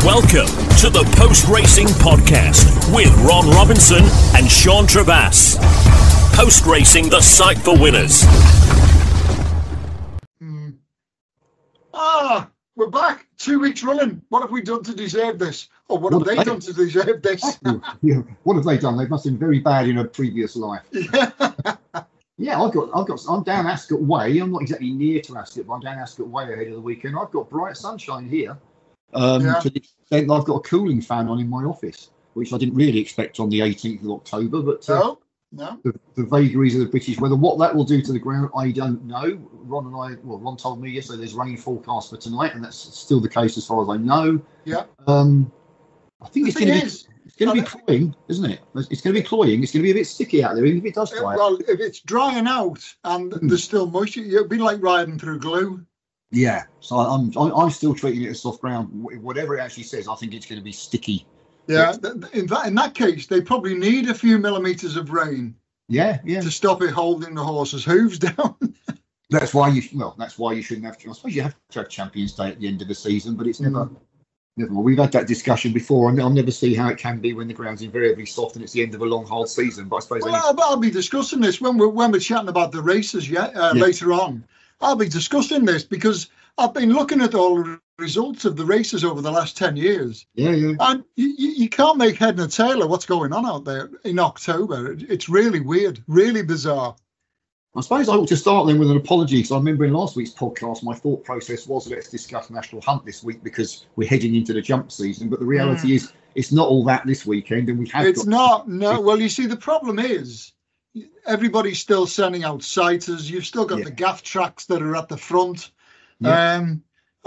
Welcome to the Post Racing Podcast with Ron Robinson and Sean Trabass. Post Racing, the site for winners. We're back 2 weeks running. What have we done to deserve this? Or what have they done to deserve this? Yeah. What have they done? They must have been very bad in a previous life. Yeah, I'm down Ascot Way. I'm not exactly near to Ascot, but I'm down Ascot Way ahead of the weekend. I've got bright sunshine here. To the extent I've got a cooling fan on in my office, which I didn't really expect on the 18th of October. But no. The vagaries of the British weather, what that will do to the ground, I don't know. Ron told me yesterday there's rain forecast for tonight, and that's still the case as far as I know. Yeah. I think it's going to be cloying, isn't it? It's going to be cloying. It's going to be a bit sticky out there, even if it does dry. Well, if it's drying out and there's still moisture, it'll be like riding through glue. Yeah. So I'm still treating it as soft ground. Whatever it actually says, I think it's going to be sticky. Yeah. In that case, they probably need a few millimeters of rain. Yeah. To stop it holding the horse's hooves down. That's why you shouldn't have to. I suppose you have to have Champions Day at the end of the season, but it's never. We've had that discussion before, and I'll never see how it can be when the ground's invariably soft and it's the end of a long, hard season. But I suppose I'll be discussing this when we're chatting about the races later on. I'll be discussing this because I've been looking at all the results of the races over the last 10 years. Yeah. And you can't make head nor tail of what's going on out there in October. It's really weird, really bizarre. I suppose I ought to start then with an apology, because I remember in last week's podcast my thought process was let's discuss National Hunt this week because we're heading into the jump season, but the reality is it's not all that this weekend, and we have Well, you see, the problem is everybody's still sending out sighters. You've still got the gaff tracks that are at the front. I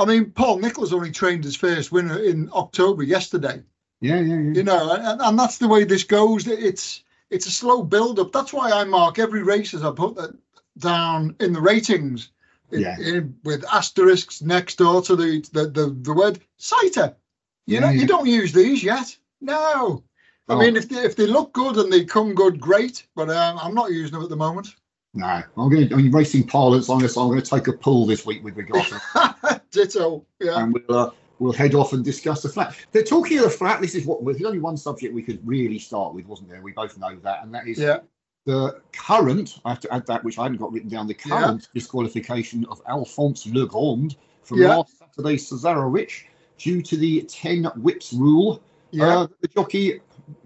mean, Paul Nicholls only trained his first winner in October yesterday. Yeah. You know, and that's the way this goes. It's a slow build-up. That's why I mark every race as I put that down in the ratings, with asterisks next door to the word sighter. You don't use these yet. No. I mean, if they look good and they come good, great. But I'm not using them at the moment. No, racing parlance on this. I'm going to take a pull this week with regard to Ditto. Yeah. And we'll head off and discuss the flat. They're talking of the flat. This is there's only one subject we could really start with, wasn't there? We both know that, and that is the current. I have to add that, which I hadn't got written down. The current disqualification of Alphonse Legrand from last Saturday's Cesarewitch due to the 10 whips rule. The jockey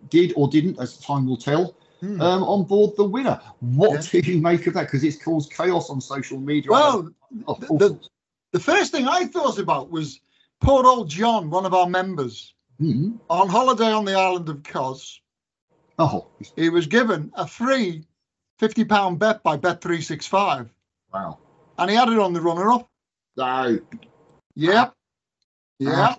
did or didn't, as time will tell. On board the winner. What do you make of that? Because it's caused chaos on social media. Well, the first thing I thought about was poor old John, one of our members, on holiday on the island of Cos. Oh, he was given a free £50 bet by Bet365. Wow! And he had it on the runner-up. No. Yep. Yeah.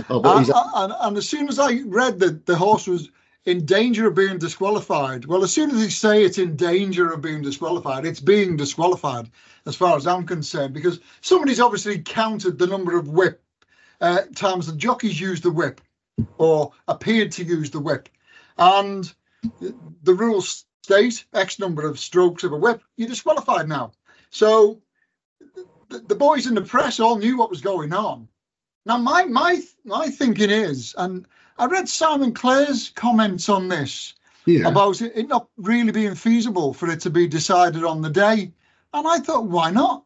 And as soon as I read that the horse was in danger of being disqualified, well, as soon as they say it's in danger of being disqualified, it's being disqualified as far as I'm concerned, because somebody's obviously counted the number of whip times the jockeys used the whip or appeared to use the whip. And the rules state X number of strokes of a whip, you're disqualified now. So the boys in the press all knew what was going on. Now, my thinking is, and I read Simon Clare's comments on this about it not really being feasible for it to be decided on the day. And I thought, why not?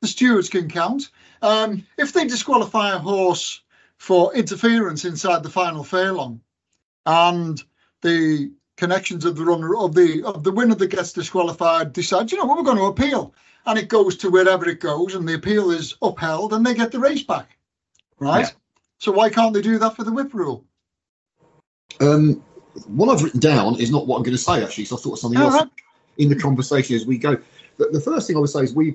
The stewards can count. If they disqualify a horse for interference inside the final furlong, and the connections of the runner of the winner that gets disqualified decide, we're going to appeal, and it goes to wherever it goes, and the appeal is upheld, and they get the race back, right? Yeah. So why can't they do that for the whip rule? What I've written down is not what I'm going to say, actually, so I thought of something else in the conversation as we go. The first thing I would say is we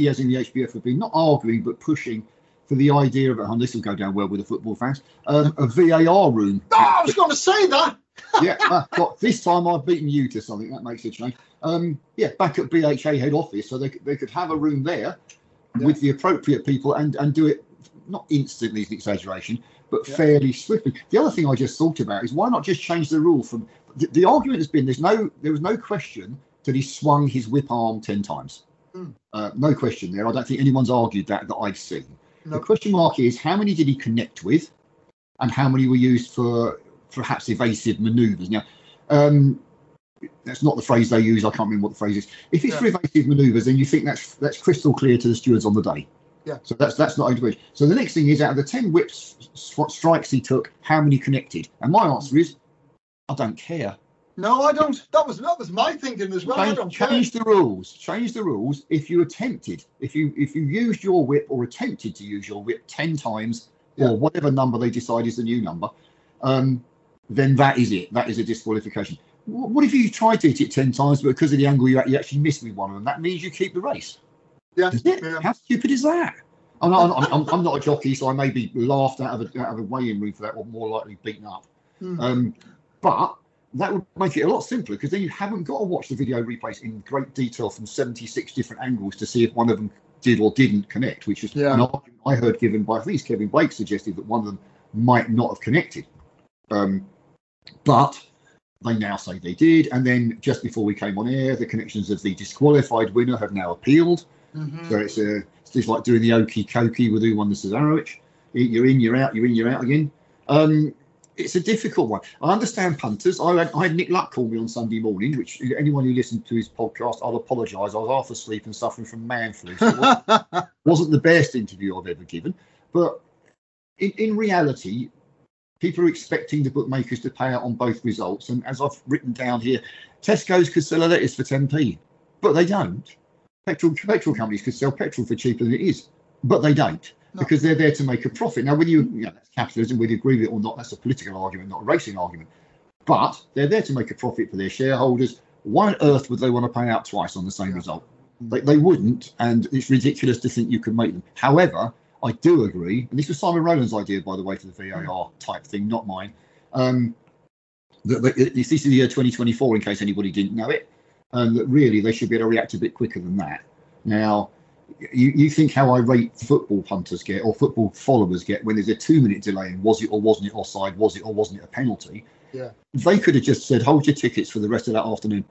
as in the HBF have been not arguing but pushing for the idea of, and this will go down well with the football fans, a VAR room. No, I was going to say that. But this time I've beaten you to something. That makes a change. Back at BHA head office, so they could have a room there with the appropriate people and do it, not instantly is an exaggeration, but fairly swiftly. The other thing I just thought about is why not just change the rule from the argument has been there was no question that he swung his whip arm 10 times. No question there. I don't think anyone's argued that I've seen. The question mark is how many did he connect with, and how many were used for perhaps evasive manoeuvres. Now, that's not the phrase they use. I can't remember what the phrase is. If it's for evasive manoeuvres, then you think that's crystal clear to the stewards on the day. Yeah. So that's not integration. So the next thing is, out of the 10 whip strikes he took, how many connected? And my answer is, I don't care. No, I don't. That was my thinking as well. I don't care. Change the rules. Change the rules. If you attempted, if you used your whip or attempted to use your whip 10 times, or whatever number they decide is the new number, then that is it. That is a disqualification. What if you tried to hit it 10 times, but because of the angle you actually missed with one of them? That means you keep the race. Yeah. How stupid is that? I'm not a jockey, so I may be laughed out of a weighing room for that, or more likely beaten up. But that would make it a lot simpler, because then you haven't got to watch the video replays in great detail from 76 different angles to see if one of them did or didn't connect, which is an argument I heard given by, at least Kevin Blake suggested that one of them might not have connected. But they now say they did. And then just before we came on air, the connections of the disqualified winner have now appealed. So it's just like doing the okey cokey with who won the Cesarewitch. You're in, you're out, you're in, you're out again. It's a difficult one. I understand punters. I had Nick Luck call me on Sunday morning, which anyone who listened to his podcast, I'll apologise. I was half asleep and suffering from man flu. So it wasn't the best interview I've ever given. But in reality, people are expecting the bookmakers to pay out on both results. And as I've written down here, Tesco's could sell a lettuce for 10p, but they don't. Petrol companies could sell petrol for cheaper than it is, but they don't. Because they're there to make a profit. Now, whether that's capitalism, whether you agree with it or not, that's a political argument, not a racing argument. But they're there to make a profit for their shareholders. Why on earth would they want to pay out twice on the same result? They wouldn't, and it's ridiculous to think you can make them. However, I do agree, and this was Simon Rowland's idea, by the way, for the VAR type thing, not mine. This is the year 2024, in case anybody didn't know it, and that really they should be able to react a bit quicker than that. Now, you think how irate football punters get, or football followers get, when there's a 2-minute delay in was it or wasn't it offside, was it or wasn't it a penalty? They could have just said, hold your tickets for the rest of that afternoon.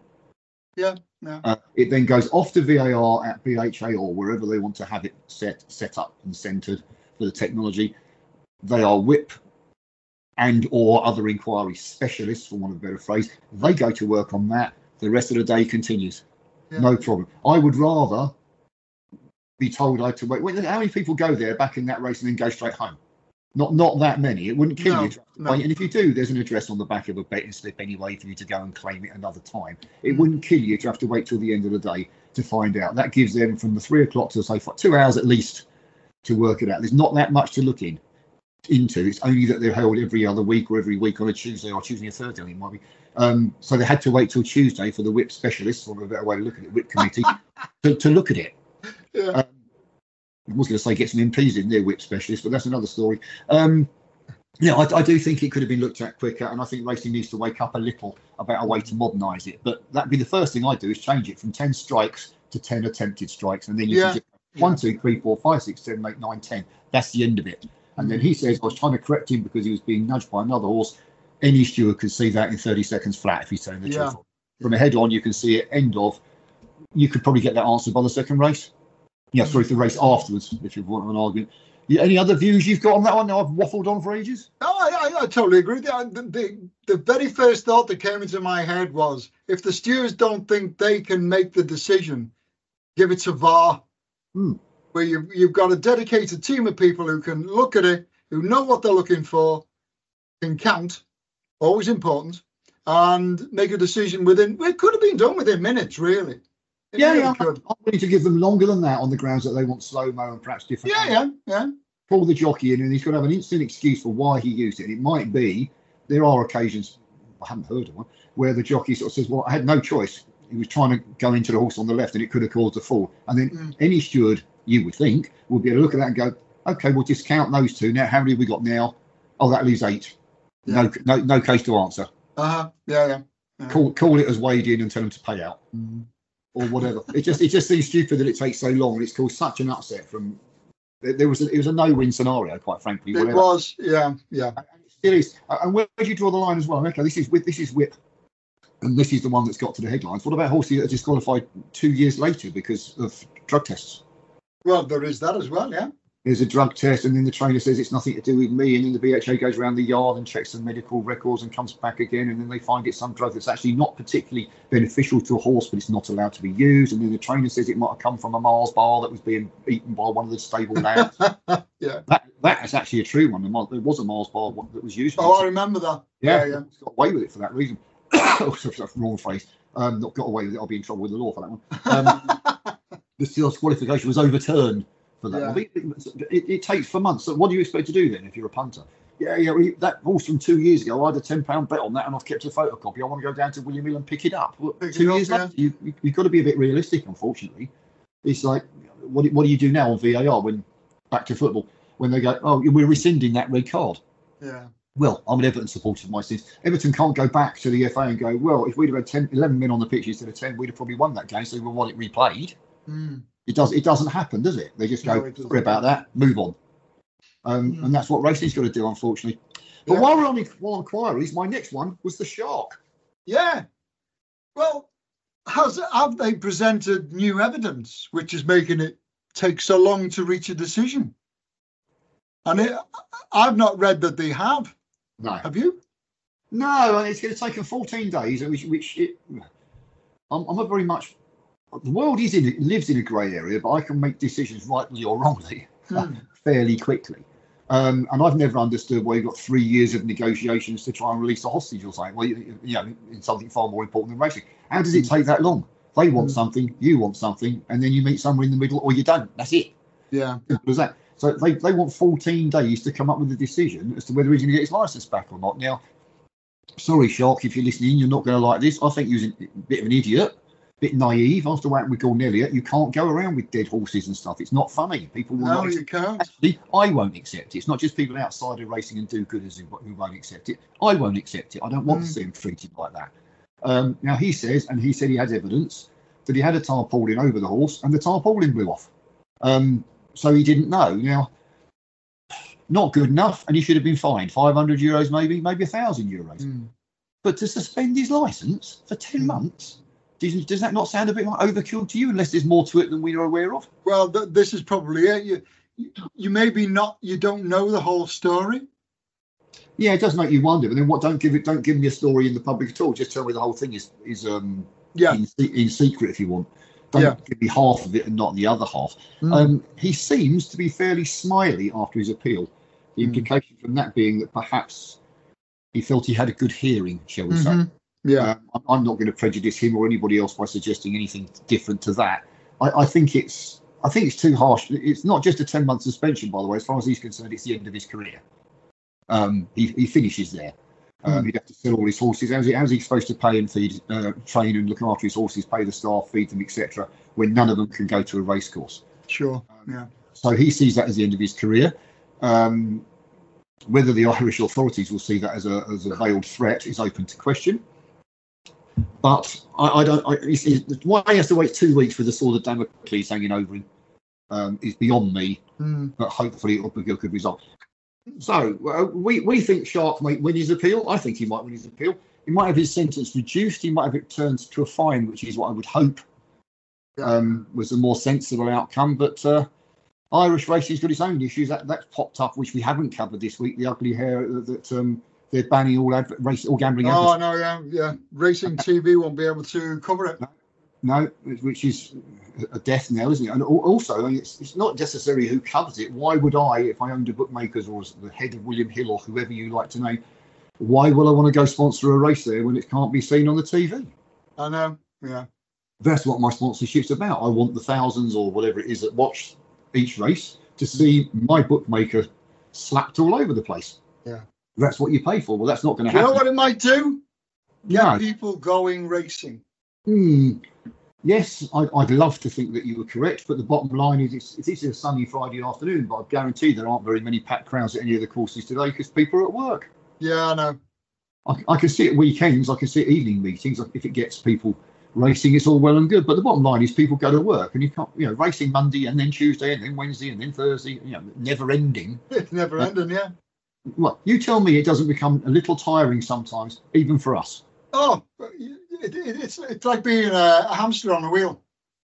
It then goes off to VAR at BHA or wherever they want to have it set up and centred for the technology. They are whip and or other inquiry specialists, for want of a better phrase. They go to work on that. The rest of the day continues. No problem. I would rather be told I had to wait. How many people go there back in that race and then go straight home? Not that many. It wouldn't kill you to wait. And if you do, there's an address on the back of a betting slip anyway for you to go and claim it another time. It wouldn't kill you to have to wait till the end of the day to find out. That gives them from the 3 o'clock to say 2 hours at least to work it out. There's not that much to look into. It's only that they're held every other week or every week on a Tuesday or Tuesday or Thursday, I think it might be. So they had to wait till Tuesday for the whip specialists, or a better way to look at it, whip committee, to look at it. I was going to say get some MPs in there, whip specialists, but that's another story. I do think it could have been looked at quicker, and I think racing needs to wake up a little about a way to modernise it. But that'd be the first thing I do, is change it from 10 strikes to 10 attempted strikes, and then you can just 1, 2, 3, 4, 5, 6, 7, 8, 9, 10. That's the end of it. And then he says, I was trying to correct him because he was being nudged by another horse. Any steward could see that in 30 seconds flat if he's telling the truth. From a head on, you can see it. End of. You could probably get that answered by the second race. Sorry, the race afterwards, if you want an argument. Any other views you've got on that one? Now I've waffled on for ages. No, I totally agree. The very first thought that came into my head was, if the stewards don't think they can make the decision, give it to VAR, where you've got a dedicated team of people who can look at it, who know what they're looking for, can count, always important, and make a decision within. It could have been done within minutes, really. I'm willing to give them longer than that on the grounds that they want slow-mo and perhaps different. Pull the jockey in, and he's got to have an instant excuse for why he used it. And it might be, there are occasions, I haven't heard of one, where the jockey sort of says, well, I had no choice. He was trying to go into the horse on the left and it could have caused a fall. And then any steward, you would think, would be able to look at that and go, okay, we'll discount those two. Now, how many have we got now? Oh, that leaves 8. No case to answer. Call it as weighed in and tell them to pay out. Or whatever. It just seems stupid that it takes so long, and it's caused such an upset. From it was a no-win scenario, quite frankly. It was, And it still is. And where do you draw the line as well? Okay, this is whip, and this is the one that's got to the headlines. What about horses that are disqualified 2 years later because of drug tests? Well, there is that as well, there's a drug test, and then the trainer says it's nothing to do with me, and then the BHA goes around the yard and checks the medical records and comes back again, and then they find it's some drug that's actually not particularly beneficial to a horse, but it's not allowed to be used, and then the trainer says it might have come from a Mars bar that was being eaten by one of the stable lads. Yeah, that is actually a true one. There was a Mars bar that was used. Oh, I remember that. Yeah. Got away with it for that reason. Oh, sorry, wrong phrase. Not got away with it. I'll be in trouble with the law for that one. The disqualification was overturned for that one. It takes for months. So what do you expect to do then if you're a punter? That horse from 2 years ago, I had a £10 bet on that, and I've kept a photocopy. I want to go down to William Hill and pick it up. 2 years later, you've got to be a bit realistic. Unfortunately, it's like, what do you do now on VAR when back to football when they go, oh, we're rescinding that red card? Yeah. Well, I'm an Everton supporter of my sins. Everton can't go back to the FA and go, well, if we'd have had 11 men on the pitch instead of 10, we'd have probably won that game, so we want it replayed. It doesn't happen, does it? They just go, sorry about that, move on. And that's what racing's got to do, unfortunately. But while we're on inquiries, my next one was the Shark. Yeah. Well, have they presented new evidence which is making it take so long to reach a decision? And I've not read that they have. No. Have you? No, and it's going to take them 14 days, I'm a very much... The world lives in a grey area, but I can make decisions rightly or wrongly fairly quickly. And I've never understood why you've got 3 years of negotiations to try and release a hostage or something. Well, in something far more important than racing. How does it take that long? They want something, you want something, and then you meet somewhere in the middle, or you don't. That's it. Yeah. Simple as that. So they want 14 days to come up with a decision as to whether he's going to get his licence back or not. Now, sorry, Shark, if you're listening, you're not going to like this. I think you're a bit of an idiot. Bit naive after what happened with Gordon Elliott. You can't go around with dead horses and stuff. It's not funny. People will not. You can't. Actually, I won't accept it. It's not just people outside of racing and do-gooders who won't accept it. I won't accept it. I don't want to see him treated like that. Now he said he had evidence that he had a tarpaulin over the horse and the tarpaulin blew off. So he didn't know. Now, not good enough, and he should have been fined €500, maybe €1,000. But to suspend his licence for 10 months. Does that not sound a bit like overkill to you, unless there's more to it than we are aware of? Well, this is probably it. You maybe not. You don't know the whole story. Yeah, it does make you wonder. But then what? Don't give me a story in the public at all. Just tell me the whole thing is in secret if you want. Don't give me half of it and not the other half. He seems to be fairly smiley after his appeal. The implication from that being that perhaps he felt he had a good hearing, shall we say. Yeah, I'm not going to prejudice him or anybody else by suggesting anything different to that. I think it's too harsh. It's not just a 10-month suspension, by the way. As far as he's concerned, it's the end of his career. He finishes there. He'd have to sell all his horses. How's he supposed to pay and feed, train and look after his horses, pay the staff, feed them, etc., when none of them can go to a race course? Sure. So he sees that as the end of his career. Whether the Irish authorities will see that as a veiled threat is open to question. But I don't. Why he has to wait 2 weeks for the sword of Damocles hanging over him is beyond me. But hopefully it will be a good result. So we think Shark might win his appeal. I think he might win his appeal. He might have his sentence reduced. He might have it turned to a fine, which is what I would hope was a more sensible outcome. But Irish racing's got its own issues. That's popped up, which we haven't covered this week. The ugly hair that they're banning all gambling. Oh no, yeah. Racing TV won't be able to cover it. No, which is a death knell, isn't it? And also, it's not necessarily who covers it. Why would I, if I owned a bookmakers or was the head of William Hill or whoever you like to name, why will I want to go sponsor a race there when it can't be seen on the TV? I know, yeah. That's what my sponsorship's about. I want the thousands or whatever it is that watch each race to see my bookmaker slapped all over the place. Yeah. That's what you pay for. Well, that's not going to happen. You know what it might do? Yeah. People going racing. Yes, I'd love to think that you were correct, but the bottom line is it's a sunny Friday afternoon, but I guarantee there aren't very many packed crowds at any of the courses today because people are at work. Yeah, I know. I can see it weekends, I can see it evening meetings. If it gets people racing, it's all well and good, but the bottom line is people go to work and you can't, racing Monday and then Tuesday and then Wednesday and then Thursday, never ending. It's never ending, yeah. Well, you tell me it doesn't become a little tiring sometimes, even for us. Oh, it's like being a hamster on a wheel.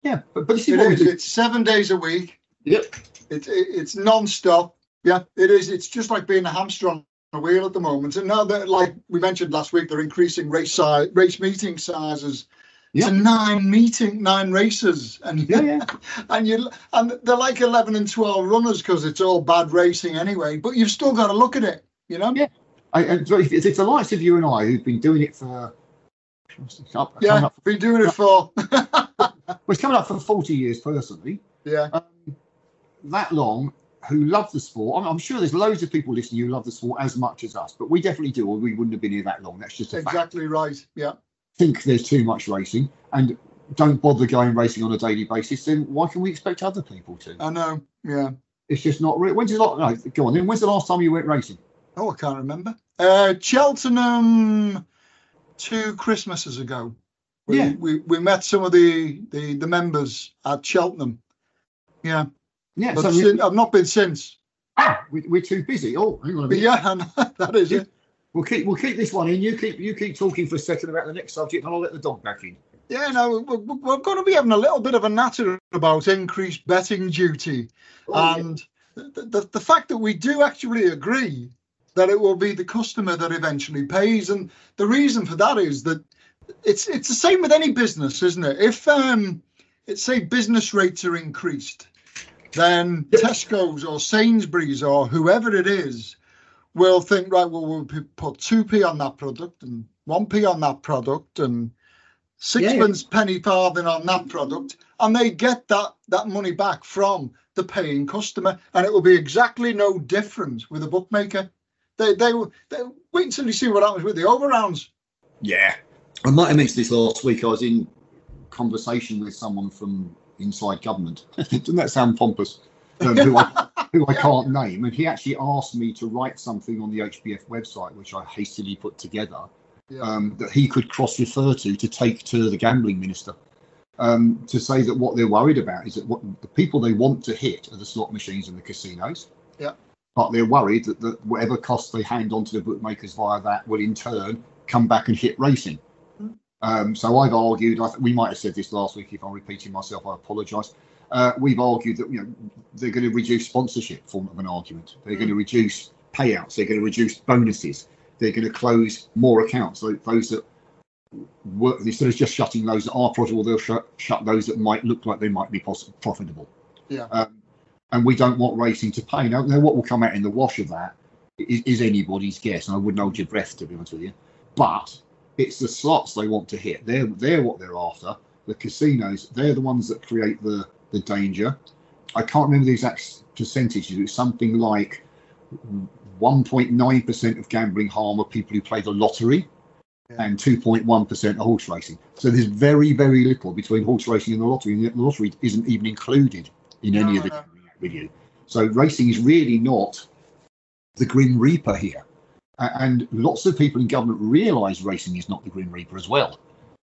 Yeah, but this is what we do. It's 7 days a week, Yep. It's non-stop. Yeah, it is. It's just like being a hamster on a wheel at the moment. And now that, like we mentioned last week, they're increasing race meeting sizes to 9 races, and and they're like 11 and 12 runners because it's all bad racing anyway. But you've still got to look at it, you know. Yeah, it's the likes of you and I who've been doing it for. Been doing it for. Well, it's coming up for 40 years personally. Yeah. That long. Who love the sport. I'm sure there's loads of people listening who love the sport as much as us, but we definitely do, or we wouldn't have been here that long. That's just a fact. Exactly right. Yeah. Think there's too much racing and don't bother going racing on a daily basis, then why can we expect other people to? I know. Yeah. It's just not real. When's the last time you went racing? Oh, I can't remember. Cheltenham 2 Christmases ago. We met some of the members at Cheltenham. Yeah. Yeah, but I've not been since. We're too busy. Oh, hang on a minute. Yeah, that is it. We'll keep this one in. You keep talking for a second about the next subject, and I'll let the dog back in. Yeah, no, we're going to be having a little bit of a natter about increased betting duty, the fact that we do actually agree that it will be the customer that eventually pays, and the reason for that is that it's the same with any business, isn't it? If it's say business rates are increased, then Tesco's or Sainsbury's or whoever it is will think, right, well, we'll put 2p on that product and 1p on that product and sixpence penny farthing on that product, and they get that money back from the paying customer, and it will be exactly no different with a bookmaker. They wait until you see what happens with the overrounds. Yeah, I might have mentioned this last week. I was in conversation with someone from inside government. Doesn't that sound pompous? Who I can't name, and he actually asked me to write something on the HBF website, which I hastily put together, that he could cross-refer to take to the gambling minister, to say that what they're worried about is that what the people they want to hit are the slot machines and the casinos. Yeah. But they're worried that whatever costs they hand on to the bookmakers via that will in turn come back and hit racing. So I've argued, we might have said this last week, if I'm repeating myself, I apologise. We've argued that they're going to reduce sponsorship, form of an argument. They're going to reduce payouts. They're going to reduce bonuses. They're going to close more accounts. So those that work, instead of just shutting those that are profitable, they'll shut those that might look like they might be profitable. Yeah. And we don't want racing to pay. Now what will come out in the wash of that is anybody's guess, and I wouldn't hold your breath, to be honest with you. But it's the slots they want to hit. They're what they're after. The casinos, they're the ones that create the danger. I can't remember the exact percentages. It's something like 1.9% of gambling harm are people who play the lottery, and 2.1% are horse racing. So there's very, very little between horse racing and the lottery, and the lottery isn't even included in any of the gambling review. So racing is really not the Grim Reaper here. And lots of people in government realise racing is not the Grim Reaper as well.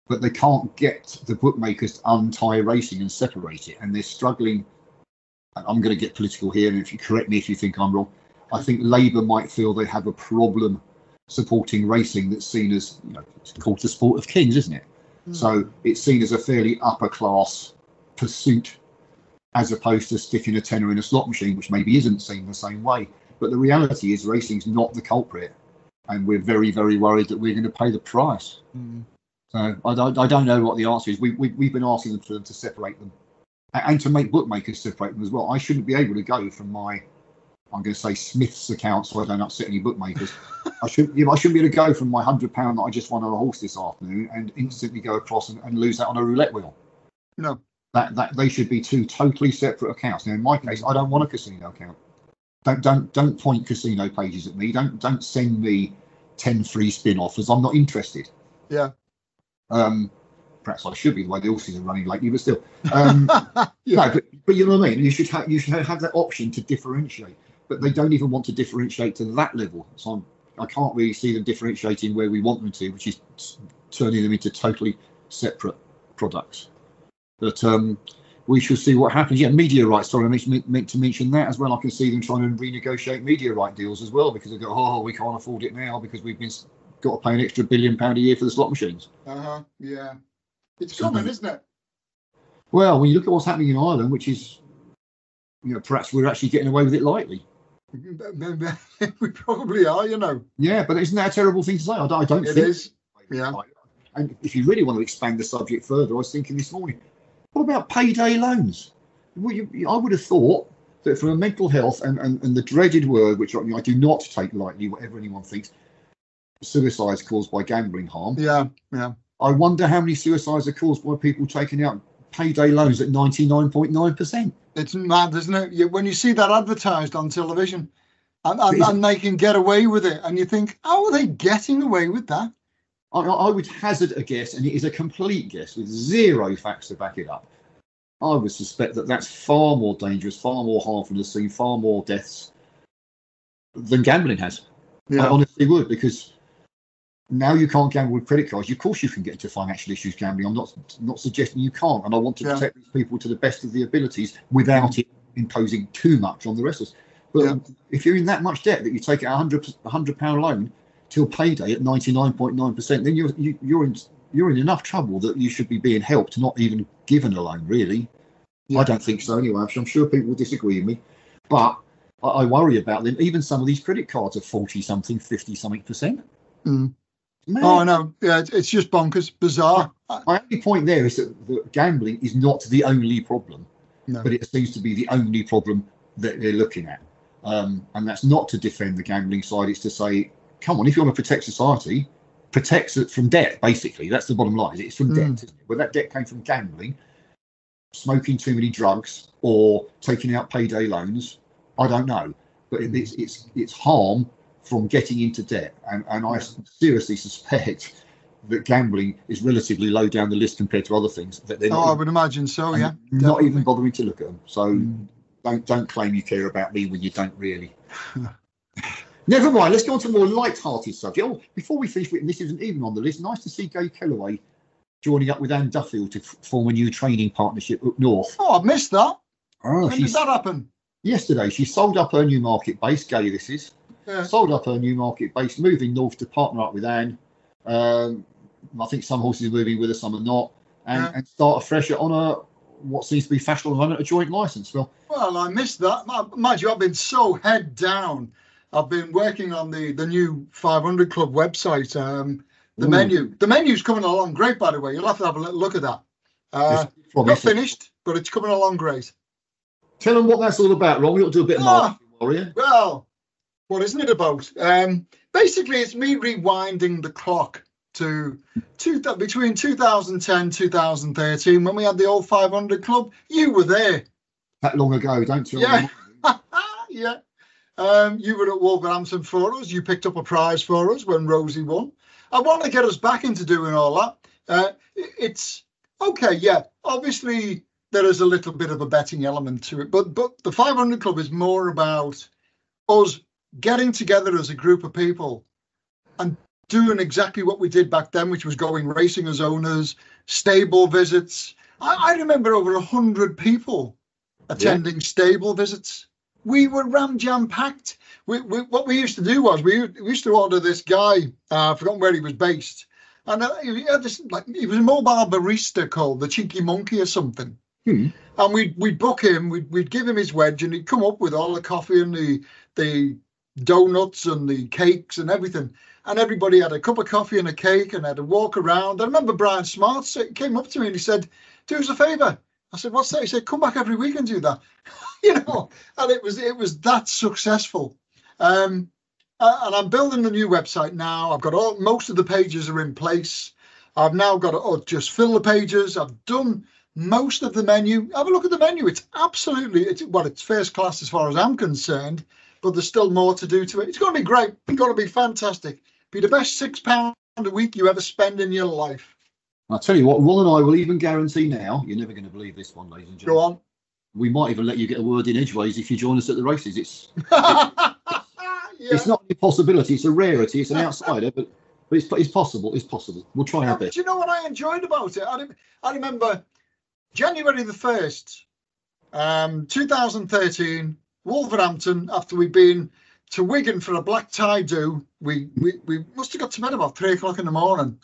But they can't get the bookmakers to untie racing and separate it. And they're struggling. I'm going to get political here, and if you correct me if you think I'm wrong, I think Labour might feel they have a problem supporting racing that's seen as, it's called the sport of kings, isn't it? So it's seen as a fairly upper class pursuit, as opposed to sticking a tenner in a slot machine, which maybe isn't seen the same way. But the reality is racing's not the culprit, and we're very, very worried that we're going to pay the price. So I don't know what the answer is. We've been asking them for them to separate them, and to make bookmakers separate them as well. I shouldn't be able to go from my, I'm going to say Smith's account, so I don't upset any bookmakers. I shouldn't be able to go from my £100 that I just won on a horse this afternoon and instantly go across and lose that on a roulette wheel. No, that they should be two totally separate accounts. Now, in my case, I don't want a casino account. Don't point casino pages at me. Don't send me 10 free spin offers. I'm not interested. Yeah. Perhaps I should be the way the horses are running lately, but still. No, but you know what I mean. You should have that option to differentiate, but they don't even want to differentiate to that level. So I can't really see them differentiating where we want them to, which is turning them into totally separate products. But we shall see what happens. Yeah, media rights. Sorry, I meant to mention that as well. I can see them trying to renegotiate media right deals as well, because they go, we can't afford it now because we've got to pay an extra £1 billion a year for the slot machines. Yeah. It's coming, isn't it? Well, when you look at what's happening in Ireland, which is perhaps we're actually getting away with it lightly. We probably are, Yeah, but isn't that a terrible thing to say? I don't think it is. Yeah. And if you really want to expand the subject further, I was thinking this morning, what about payday loans? I would have thought that from a mental health and the dreaded word, which I do not take lightly, whatever anyone thinks, suicides caused by gambling harm. Yeah. I wonder how many suicides are caused by people taking out payday loans at 99.9%. It's mad, isn't it? When you see that advertised on television and they can get away with it, and you think, how are they getting away with that? I would hazard a guess, and it is a complete guess with zero facts to back it up. I would suspect that that's far more dangerous, far more harmful to the scene, far more deaths than gambling has. Yeah. I honestly would, because now you can't gamble with credit cards. Of course you can get into financial issues gambling. I'm not suggesting you can't, and I want to protect these people to the best of the abilities without it imposing too much on the rest of us. But if you're in that much debt that you take out £100 loan till payday at 99.9%, then you're in enough trouble that you should be being helped, not even given a loan, really. Yeah. I don't think so anyway. I'm sure people will disagree with me, but I worry about them. Even some of these credit cards are 40-something, 50-something%. Mm. Oh, I know. Yeah, it's just bonkers, bizarre. My only point there is that gambling is not the only problem, but it seems to be the only problem that they're looking at. And that's not to defend the gambling side. It's to say, come on, if you want to protect society, protects it from debt, basically. That's the bottom line. It's from debt, isn't it? Whether that debt came from gambling, smoking too many drugs, or taking out payday loans, I don't know. But it's harm from getting into debt. And I seriously suspect that gambling is relatively low down the list compared to other things. That they're I would imagine so, yeah. Not even bothering to look at them. So don't claim you care about me when you don't really. Never mind, let's go on to a more light-hearted subject. Oh, before we finish, and this isn't even on the list, nice to see Gay Kellaway joining up with Anne Duffield to form a new training partnership up north. Oh, I've missed that. Oh, when did that happen? Yesterday. She sold up her new market base, Gay this is. Yeah. Sold up her new market base, moving north to partner up with Anne. I think some horses are moving with her, some are not. And start afresh on what seems to be fashionable at a joint licence. Well, I missed that. Mind you, I've been so head down. I've been working on the new 500 Club website. The menu's coming along great, by the way. You'll have to have a little look at that. Not finished, but it's coming along great. Tell them what that's all about, Ron. We'll do a bit of marketing, Warrior. Well, what isn't it about? Basically, it's me rewinding the clock to between 2010 2013 when we had the old 500 Club. You were there. That long ago, don't you? Yeah. Yeah. You were at Wolverhampton for us. You picked up a prize for us when Rosie won. I want to get us back into doing all that. It's okay, yeah. Obviously, there is a little bit of a betting element to it, but the 500 Club is more about us getting together as a group of people and doing exactly what we did back then, which was going racing as owners, stable visits. I remember over 100 people attending stable visits. We were ram-jam packed. What we used to do was we used to order this guy. I've forgotten where he was based, and he had this he was a mobile barista called the Cheeky Monkey or something. And we'd book him. We'd give him his wedge, and he'd come up with all the coffee and the donuts and the cakes and everything. And everybody had a cup of coffee and a cake and had a walk around. I remember Brian Smart came up to me and he said, "Do us a favour." I said, "What's that?" He said, "Come back every week and do that." And it was that successful. And I'm building a new website now. I've got most of the pages are in place. I've now got to just fill the pages. I've done most of the menu. Have a look at the menu. It's absolutely, it's first class as far as I'm concerned, but there's still more to do to it. It's going to be great. It's going to be fantastic. Be the best £6 a week you ever spend in your life. I'll tell you what, Ron and I will even guarantee now, you're never going to believe this one, ladies and gentlemen. Go on. We might even let you get a word in edgeways if you join us at the races. It's not a possibility, it's a rarity, it's an outsider, but it's possible. It's possible. We'll try our best. Do you know what I enjoyed about it? I remember January the 1st, 2013, Wolverhampton, after we'd been to Wigan for a black tie do, we must have got to bed about 3 o'clock in the morning.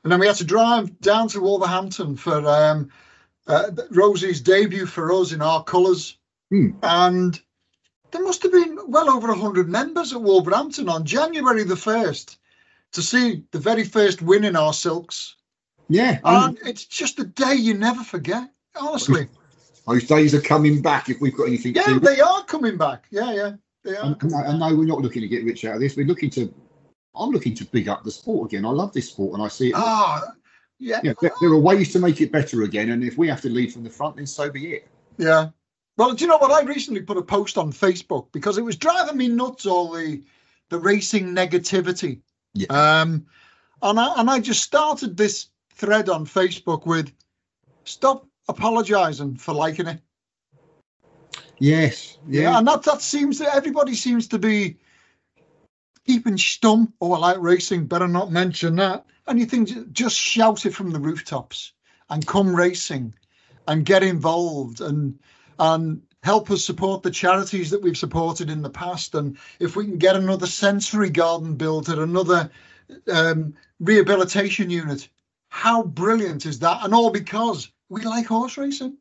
And then we had to drive down to Wolverhampton for Rosie's debut for us in our colours. And there must have been well over 100 members at Wolverhampton on January the 1st to see the very first win in our silks. Yeah. And it's just a day you never forget, honestly. Those days are coming back if we've got anything to do. They are coming back. Yeah, they are. And no, we're not looking to get rich out of this. I'm looking to big up the sport again. I love this sport and I see it. Yeah. There are ways to make it better again. And if we have to lead from the front, then so be it. Yeah. Well, do you know what? I recently put a post on Facebook because it was driving me nuts, all the racing negativity. Yeah. And I just started this thread on Facebook with stop apologizing for liking it. Yes. Yeah. And that seems that everybody seems to be keeping stum. Oh, I like racing. Better not mention that. And you think just shout it from the rooftops and come racing and get involved and help us support the charities that we've supported in the past. And if we can get another sensory garden built at another rehabilitation unit, how brilliant is that? And all because we like horse racing.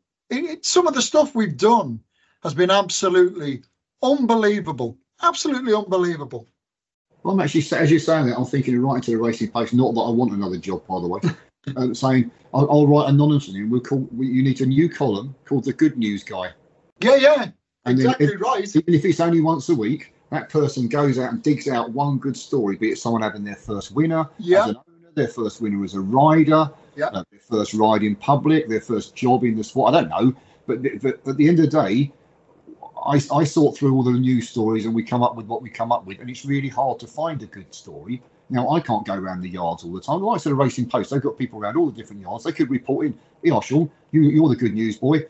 Some of the stuff we've done has been absolutely unbelievable. Absolutely unbelievable. Well, I'm actually, as you're saying that, I'm thinking of writing to the Racing Post. Not that I want another job, by the way. Saying I'll write anonymously. You need a new column called the Good News Guy. Yeah, and exactly right. Even if it's only once a week, that person goes out and digs out one good story, be it someone having their first winner as an owner, their first winner as a rider, their first ride in public, their first job in the sport. I don't know, but at the end of the day, I sort through all the news stories and we come up with what we come up with, and it's really hard to find a good story. Now, I can't go around the yards all the time. Like the Racing Post, they've got people around all the different yards. They could report in, yeah, Sean, you're the good news boy,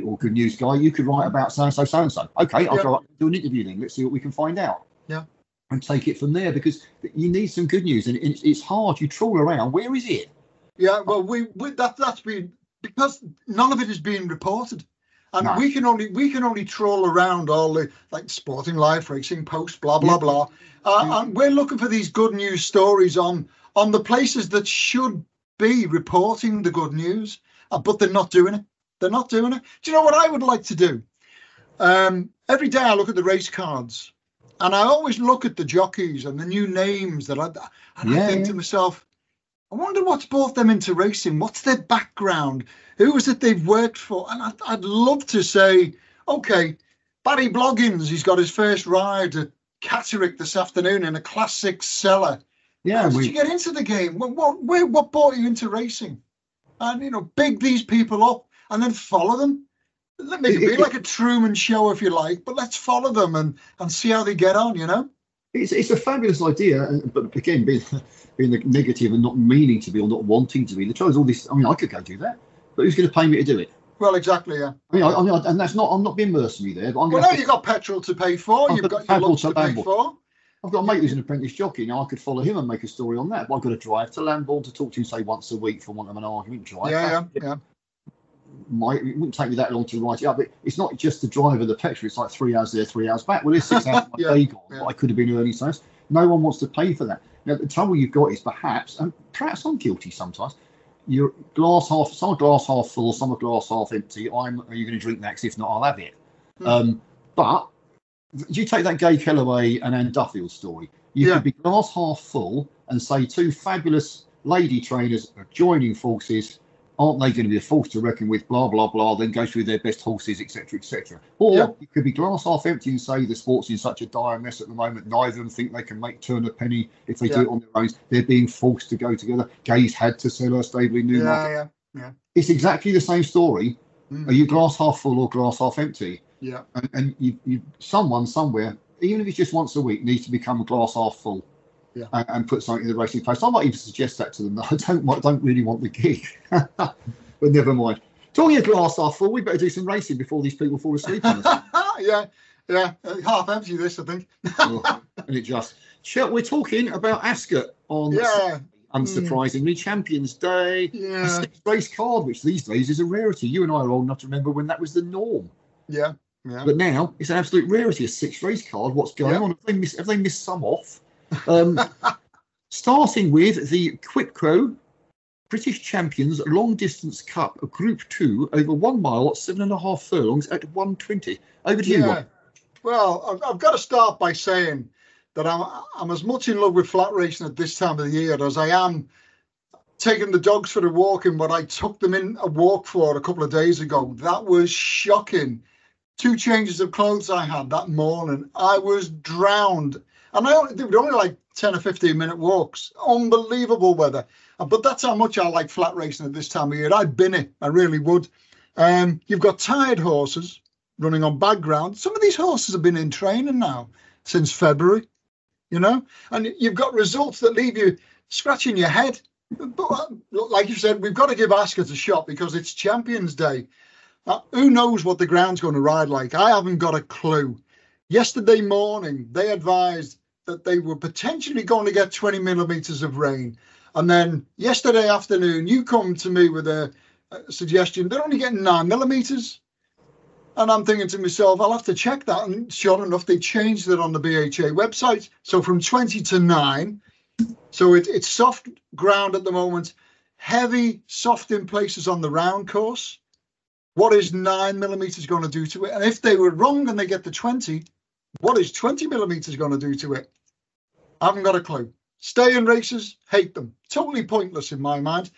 or good news guy. You could write about so-and-so, so-and-so. Okay, I'll go up and do an interview then. Let's see what we can find out. Yeah. And take it from there, because you need some good news. And it's hard. You trawl around. Where is it? Yeah, well, that's been because none of it is being reported. And we can only trawl around all the like Sporting Life, Racing Post, blah blah blah, and we're looking for these good news stories on the places that should be reporting the good news, but they're not doing it. They're not doing it. Do you know what I would like to do? Every day I look at the race cards, and I always look at the jockeys and the new names I think to myself, I wonder what's brought them into racing. What's their background? Who is it they've worked for? And I'd love to say, okay, Barry Bloggins, he's got his first ride at Catterick this afternoon in a Class 6 Cellar. Yeah, how did you get into the game? What brought you into racing? And, big these people up and then follow them. Let me be like a Truman Show, if you like, but let's follow them and see how they get on, It's a fabulous idea, but again, being the negative and not meaning to be or not wanting to be, the trouble is all this. I could go do that, but who's going to pay me to do it? Well, exactly, yeah. And that's not. I'm not being mercenary there, but I'm going to. You've got petrol to pay for. You've got your lunch to pay for. I've got a mate who's an apprentice jockey. Now I could follow him and make a story on that, but I've got to drive to Lambourne to talk to him, say once a week for want of an argument drive. Yeah. It wouldn't take me that long to write it up. But it's not just the drive of the petrol. It's like 3 hours there, 3 hours back. Well, there's 6 hours my day gone. But I could have been earning sales. No one wants to pay for that. Now, the trouble you've got is perhaps I'm guilty sometimes. You're some are glass half full, some are glass half empty. Are you going to drink that? 'Cause if not, I'll have it. But do you take that Gay Kellaway and Anne Duffield story? You could be glass half full and say two fabulous lady trainers are joining forces. Aren't they going to be a force to reckon with, blah, blah, blah, then go through their best horses, etc., etc. Or you could be glass half empty and say the sport's in such a dire mess at the moment, neither of them think they can turn a penny if they do it on their own. They're being forced to go together. Gay's had to sell her stable in Newmarket. Yeah. It's exactly the same story. Are you glass half full or glass half empty? Yeah. And you someone somewhere, even if it's just once a week, needs to become glass half full. Yeah. And put something in the Racing Post. I might even suggest that to them. I don't really want the gig, but never mind. Talking of glass half full, we better do some racing before these people fall asleep on us. Yeah. Half empty this, I think. And it just. We're talking about Ascot on unsurprisingly Champions Day. Yeah. A 6-race card, which these days is a rarity. You and I are old enough to remember when that was the norm. Yeah. But now it's an absolute rarity. A 6-race card. What's going on? Have they missed some off? Starting with the KYPRIOS British champions long distance cup Group 2 over 1 mile, 7.5 furlongs at 1:20. Over to you, Rob. Well, I've got to start by saying that I'm as much in love with flat racing at this time of the year as I am taking the dogs for a walk in what I took them in a walk for a couple of days ago. That was shocking. 2 changes of clothes I had that morning. I was drowned. And they were only like 10 or 15 minute walks. Unbelievable weather. But that's how much I like flat racing at this time of year. I'd bin it. I really would. You've got tired horses running on bad ground. Some of these horses have been in training now since February, you know, and you've got results that leave you scratching your head. But like you said, we've got to give Ascot a shot because it's Champions Day. Who knows what the ground's going to ride like? I haven't got a clue. Yesterday morning, they advised that they were potentially going to get 20 millimetres of rain. And then yesterday afternoon, you come to me with a suggestion. They're only getting 9 millimetres. And I'm thinking to myself, I'll have to check that. And sure enough, they changed it on the BHA website. So from 20 to 9. So it's soft ground at the moment. Heavy, soft in places on the round course. What is 9 millimetres going to do to it? And if they were wrong and they get the 20, what is 20 millimetres going to do to it? I haven't got a clue. Stay in races, hate them. Totally pointless in my mind.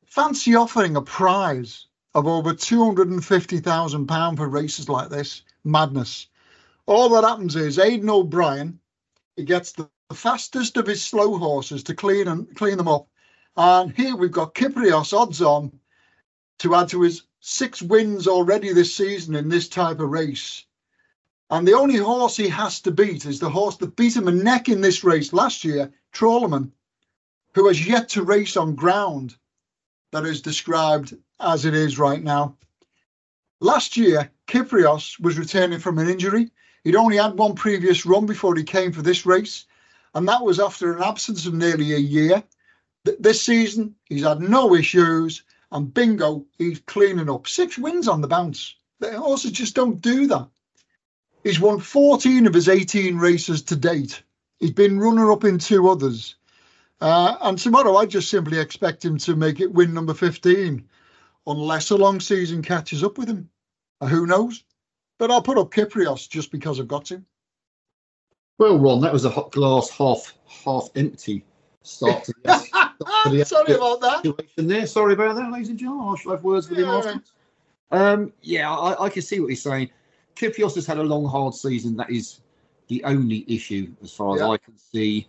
Fancy offering a prize of over £250,000 for races like this. Madness. All that happens is Aidan O'Brien, he gets the fastest of his slow horses to clean them up. And here we've got KYPRIOS odds on to add to his 6 wins already this season in this type of race. And the only horse he has to beat is the horse that beat him a neck in this race last year, TRAWLERMAN, who has yet to race on ground that is described as it is right now. Last year, KYPRIOS was returning from an injury. He'd only had 1 previous run before he came for this race, and that was after an absence of nearly a year. This season, he's had no issues, and bingo, he's cleaning up. 6 wins on the bounce. The horses just don't do that. He's won 14 of his 18 races to date. He's been runner-up in 2 others. And tomorrow, I just simply expect him to make it win number 15, unless a long season catches up with him. Who knows? But I'll put up KYPRIOS just because I've got to. Well, Ron, that was a hot glass half empty start to the Sorry about that. There. Sorry about that, ladies and gentlemen. I shall have words with him afterwards. I can see what he's saying. KYPRIOS has had a long, hard season. That is the only issue, as far as I can see.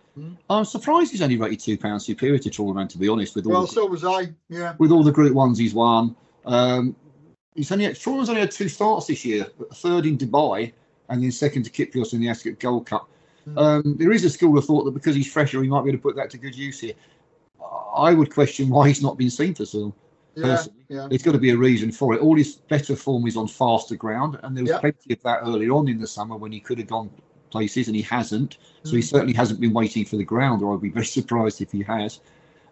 I'm surprised he's only rated £2 superior to TRAWLERMAN, to be honest. So was I. Yeah. With all the Group 1s he's won. TRAWLERMAN's only had 2 starts this year, a 3rd in Dubai and then 2nd to KYPRIOS in the Ascot Gold Cup. There is a school of thought that because he's fresher, he might be able to put that to good use here. I would question why he's not been seen for so. Personally, there's got to be a reason for it. All his better form is on faster ground, and there was plenty of that earlier on in the summer when he could have gone places, and he hasn't. So he certainly hasn't been waiting for the ground, or I'd be very surprised if he has.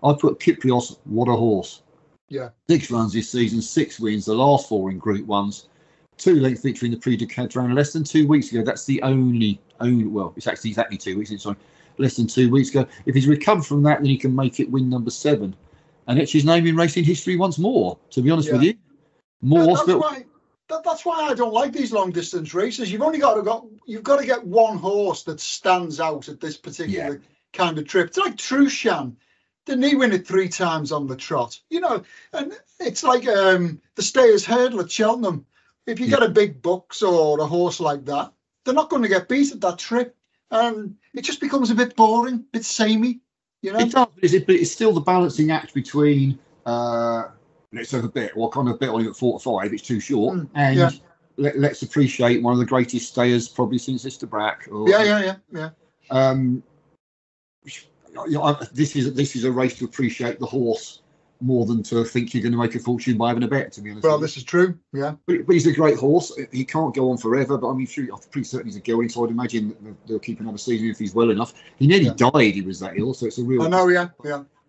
I'd put KYPRIOS, what a horse. 6 runs this season, 6 wins, the last 4 in Group 1s, 2-length victory in the Prix du Cadran less than 2 weeks ago. That's the only, well, it's actually exactly 2 weeks, sorry, less than 2 weeks ago. If he's recovered from that, then he can make it win number 7. And etch his name in racing history once more, to be honest with you. That's why I don't like these long distance races. You've got to get one horse that stands out at this particular kind of trip. It's like Trushan. Didn't he win it 3 times on the trot? You know, and it's like the Stayers Hurdle at Cheltenham. If you get a big bucks or a horse like that, they're not going to get beat at that trip. And it just becomes a bit boring, a bit samey. You know? It does, but it's still the balancing act between let's have a bet, or kind of bet on him at 4 to 5, it's too short, and let's appreciate one of the greatest stayers probably since Mr. Brack. This is a race to appreciate the horse more than to think you're going to make a fortune by having a bet, to be honest. Well, this is true, But he's a great horse. He can't go on forever, but I mean, I'm pretty certain he's a gelding, so I'd imagine they'll keep another season if he's well enough. He nearly died, he was that ill, so it's a real... I know,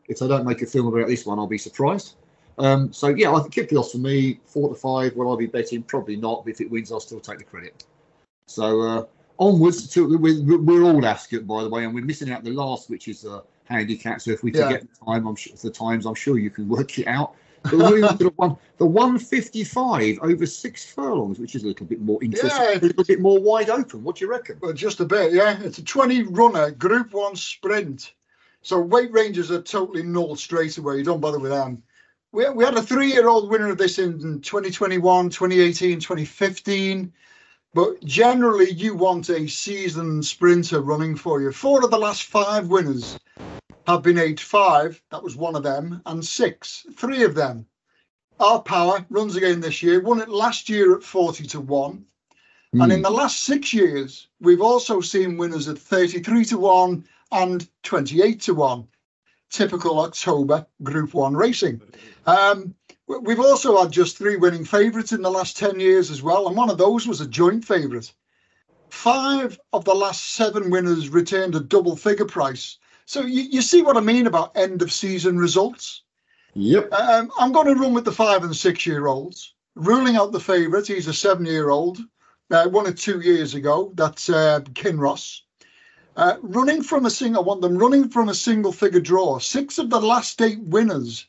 If I don't make a film about this one, I'll be surprised. I think KYPRIOS for me, 4 to 5, will I be betting? Probably not, but if it wins, I'll still take the credit. So onwards, we're all Ascot, by the way, and we're missing out the last, which is handicap. So if we could get the time, I'm sure you can work it out. But moving on to the 155 over 6 furlongs, which is a little bit more interesting, a little bit more wide open. What do you reckon? Well, just a bit, yeah. It's a 20-runner Group 1 sprint. So weight ranges are totally null straight away. You don't bother with them. We had a 3-year-old winner of this in 2021, 2018, 2015. But generally, you want a seasoned sprinter running for you. 4 of the last 5 winners have been age 5, that was one of them, and 6, 3 of them. Our Power runs again this year, won it last year at 40-1. And in the last 6 years, we've also seen winners at 33-1 and 28-1. Typical October Group 1 racing. We've also had just 3 winning favourites in the last 10 years as well, and one of those was a joint favourite. 5 of the last 7 winners returned a double figure price. So you see what I mean about end of season results? Yep. I'm going to run with the 5 and 6-year-olds, ruling out the favourite. He's a 7-year-old, won it 2 years ago. That's KYPRIOS. I want them running from a single figure draw. 6 of the last 8 winners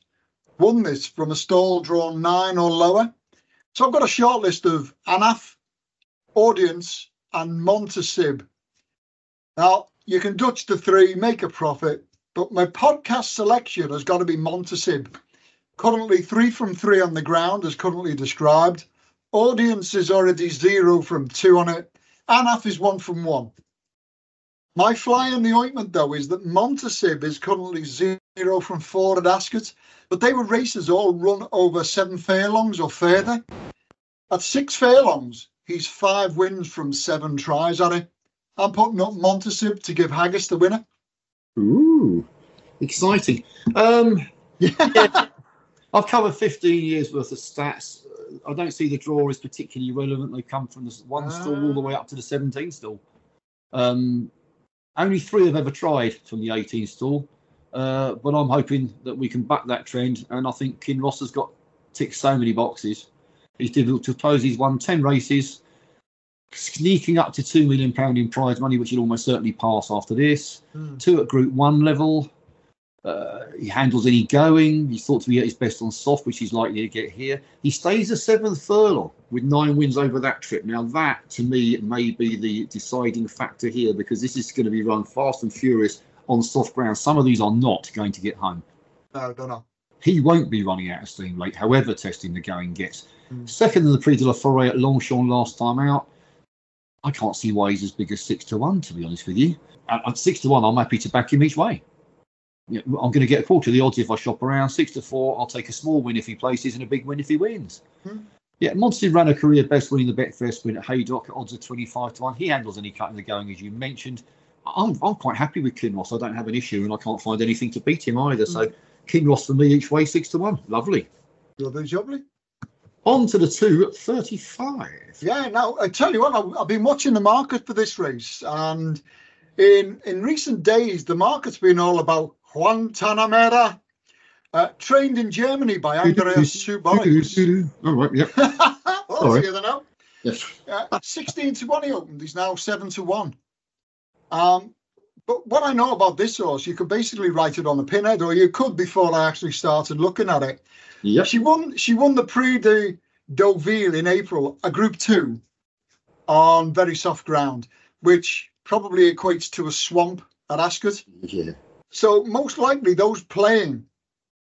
won this from a stall drawn 9 or lower. So I've got a short list of Anaf, Audience, and Montasib. Now, you can Dutch the 3, make a profit, but my podcast selection has got to be Montasib. Currently 3 from 3 on the ground, as currently described. Audience is already 0 from 2 on it. Anaf is 1 from 1. My fly in the ointment, though, is that Montasib is currently 0 from 4 at Ascot, but they were races all run over 7 furlongs or further. At 6 furlongs, he's 5 wins from 7 tries at it. I'm putting up Montasib to give Haggis the winner. Ooh, exciting. Yeah, I've covered 15 years worth of stats. I don't see the draw is particularly relevant. They come from the 1 stall all the way up to the 17 stall. Only 3 have ever tried from the 18 stall, but I'm hoping that we can back that trend. And I think KYPRIOS has ticked so many boxes. He's difficult to oppose. He's won 10 races, sneaking up to £2 million in prize money, which he'll almost certainly pass after this. 2 at Group 1 level. He handles any going. He's thought to be at his best on soft, which he's likely to get here. He stays a 7th furlong with 9 wins over that trip. Now, that, to me, may be the deciding factor here, because this is going to be run fast and furious on soft ground. Some of these are not going to get home. No, don't know. He won't be running out of steam late, however testing the going gets. Second in the Prix de la Forêt at Longchamp last time out. I can't see why he's as big as 6-1, to be honest with you. At 6-1, I'm happy to back him each way. Yeah, I'm going to get a quarter of the odds if I shop around. 6-4, I'll take a small win if he places and a big win if he wins. Yeah, Monty ran a career best winning the Betfair Sprint at Haydock at odds of 25-1. He handles any cut in the going, as you mentioned. I'm quite happy with KYPRIOS. I don't have an issue, and I can't find anything to beat him either. So KYPRIOS for me each way, 6-1. Lovely. Lovely. On to the 2:35. Yeah, now I tell you what, I've been watching the market for this race, and in recent days, the market's been all about Guantanamera, trained in Germany by Andreas Suboris. All right, yep. Oh, see you now. Yes. 16-1 he opened. He's now 7-1. But what I know about this horse, you could basically write it on a pinhead, or you could before I actually started looking at it. Yep. She won the Prix de Deauville in April, a Group 2, on very soft ground, which probably equates to a swamp at Ascot. Yeah. So most likely those playing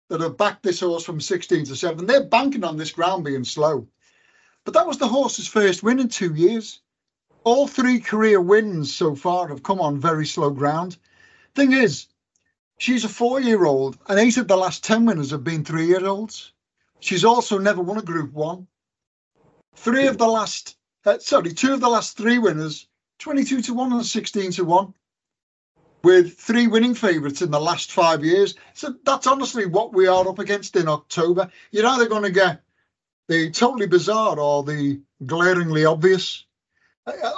that have backed this horse from 16-7, they're banking on this ground being slow. But that was the horse's first win in 2 years. All 3 career wins so far have come on very slow ground. Thing is, she's a 4-year-old, and 8 of the last 10 winners have been 3-year-olds. She's also never won a Group 1. 2 of the last 3 winners, 22-1 and 16-1, with 3 winning favourites in the last 5 years. So that's honestly what we are up against in October. You're either going to get the totally bizarre or the glaringly obvious.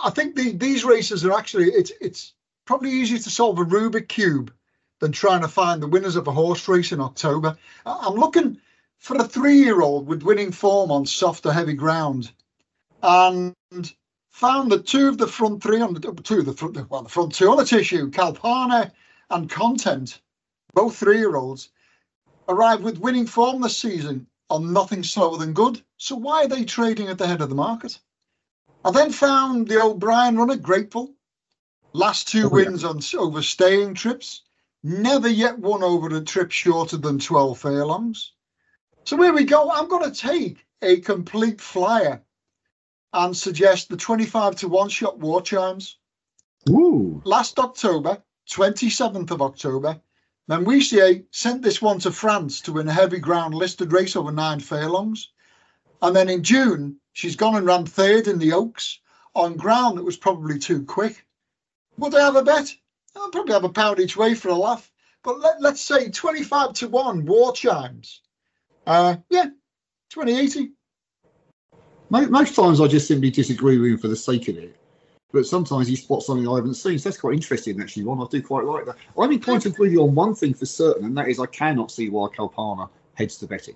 I think these races are actually, it's probably easier to solve a Rubik Cube than trying to find the winners of a horse race in October. I'm looking for a 3-year-old with winning form on soft or heavy ground, and found that the front 2 on the tissue, Calpana and Content, both 3-year-olds, arrived with winning form this season on Nothing Slower Than Good. So why are they trading at the head of the market? I then found the O'Brien runner grateful. Last 2 wins on over staying trips. Never yet won over a trip shorter than 12 furlongs. So here we go. I'm going to take a complete flyer and suggest the 25-1 shot War Chimes. Ooh. Last October, 27th of October, Menuisier sent this one to France to win a heavy ground listed race over 9 furlongs. And then in June, she's gone and ran 3rd in the Oaks on ground that was probably too quick. Would I have a bet? I'll probably have £1 each way for a laugh. But let's say 25-1 War Chimes. 2080. Most times I just simply disagree with him for the sake of it. But sometimes he spots something I haven't seen. So that's quite interesting, actually, Ron. I do quite like that. I'm inclined to agree on one thing for certain, and that is I cannot see why Kalpana heads to betting.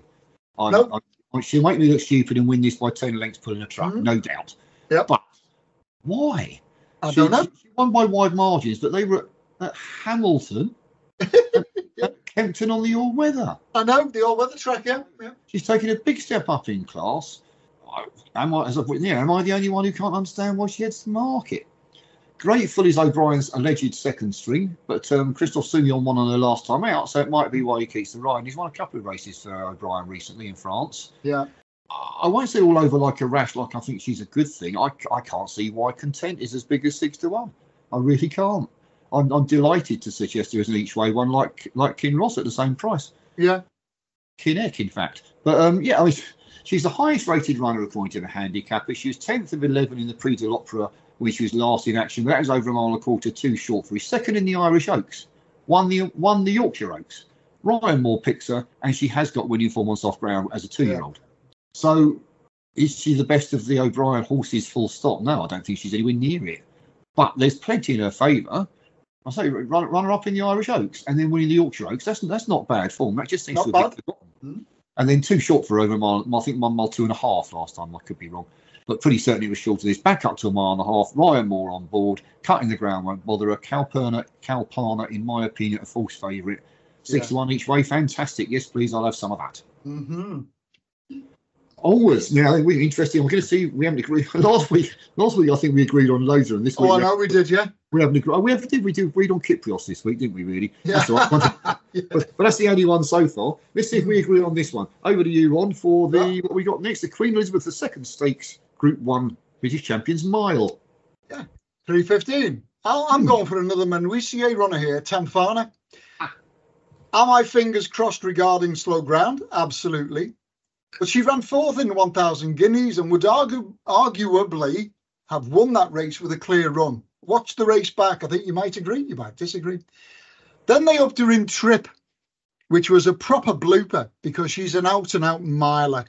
She'll make me look stupid and win this by 10 lengths pulling a truck, no doubt. Yep. But why? I don't know. She won by wide margins, but they were at Hamilton, at Kempton on the all-weather. I know, the all-weather track, yeah. She's taken a big step up in class. Am I the only one who can't understand why she heads to the market? Grateful is O'Brien's alleged second string, but Christophe Soumillon won on her last time out, so it might be why he keeps the ride. He's won a couple of races for O'Brien recently in France. Yeah. I won't say all over like a rash, like I think she's a good thing. I can't see why Content is as big as 6-1. I really can't. I'm delighted to suggest there is an each way one like Kinross at the same price. Yeah. Kinneck, in fact. But I mean, she's the highest rated runner according to the handicapper. She was 10th of 11 in the Prix de l'Opera, which was last in action. That was over 1.25 miles, too short for her. Second in the Irish Oaks. Won the Yorkshire Oaks. Ryan Moore picks her, and she has got winning form on soft ground as a 2-year-old. So is she the best of the O'Brien horses full stop? No, I don't think she's anywhere near it. But there's plenty in her favour. I say run her up in the Irish Oaks and then winning the Yorkshire Oaks. That's not bad form. That just seems to have been forgotten. And then too short for over a mile. I think 1 mile 2.5 last time. I could be wrong, but pretty certainly it was short of this. Back up to 1.5 miles. Ryan Moore on board. Cutting the ground won't bother her. Kalpana, in my opinion, a false favourite. 6-1 each way. Fantastic. Yes, please. I'll have some of that. Mm-hmm. Always. Now, we're interesting. I'm going to see. We haven't agreed. Last week, I think we agreed on Loser, and this week. Oh, I know we did, yeah. We haven't agreed. We agreed on KYPRIOS this week, didn't we? Really? Yeah. That's all right. But that's the only one so far. Let's see if we agree on this one. Over to you, Ron, for what we got next. The Queen Elizabeth II Stakes Group 1 British Champions Mile. Yeah, 3:15. I'm going for another Menuisier runner here, Tamfana. Are my fingers crossed regarding slow ground? Absolutely. But she ran 4th in 1,000 guineas and would arguably have won that race with a clear run. Watch the race back. I think you might agree, you might disagree. Then they upped her in trip, which was a proper blooper because she's an out-and-out miler.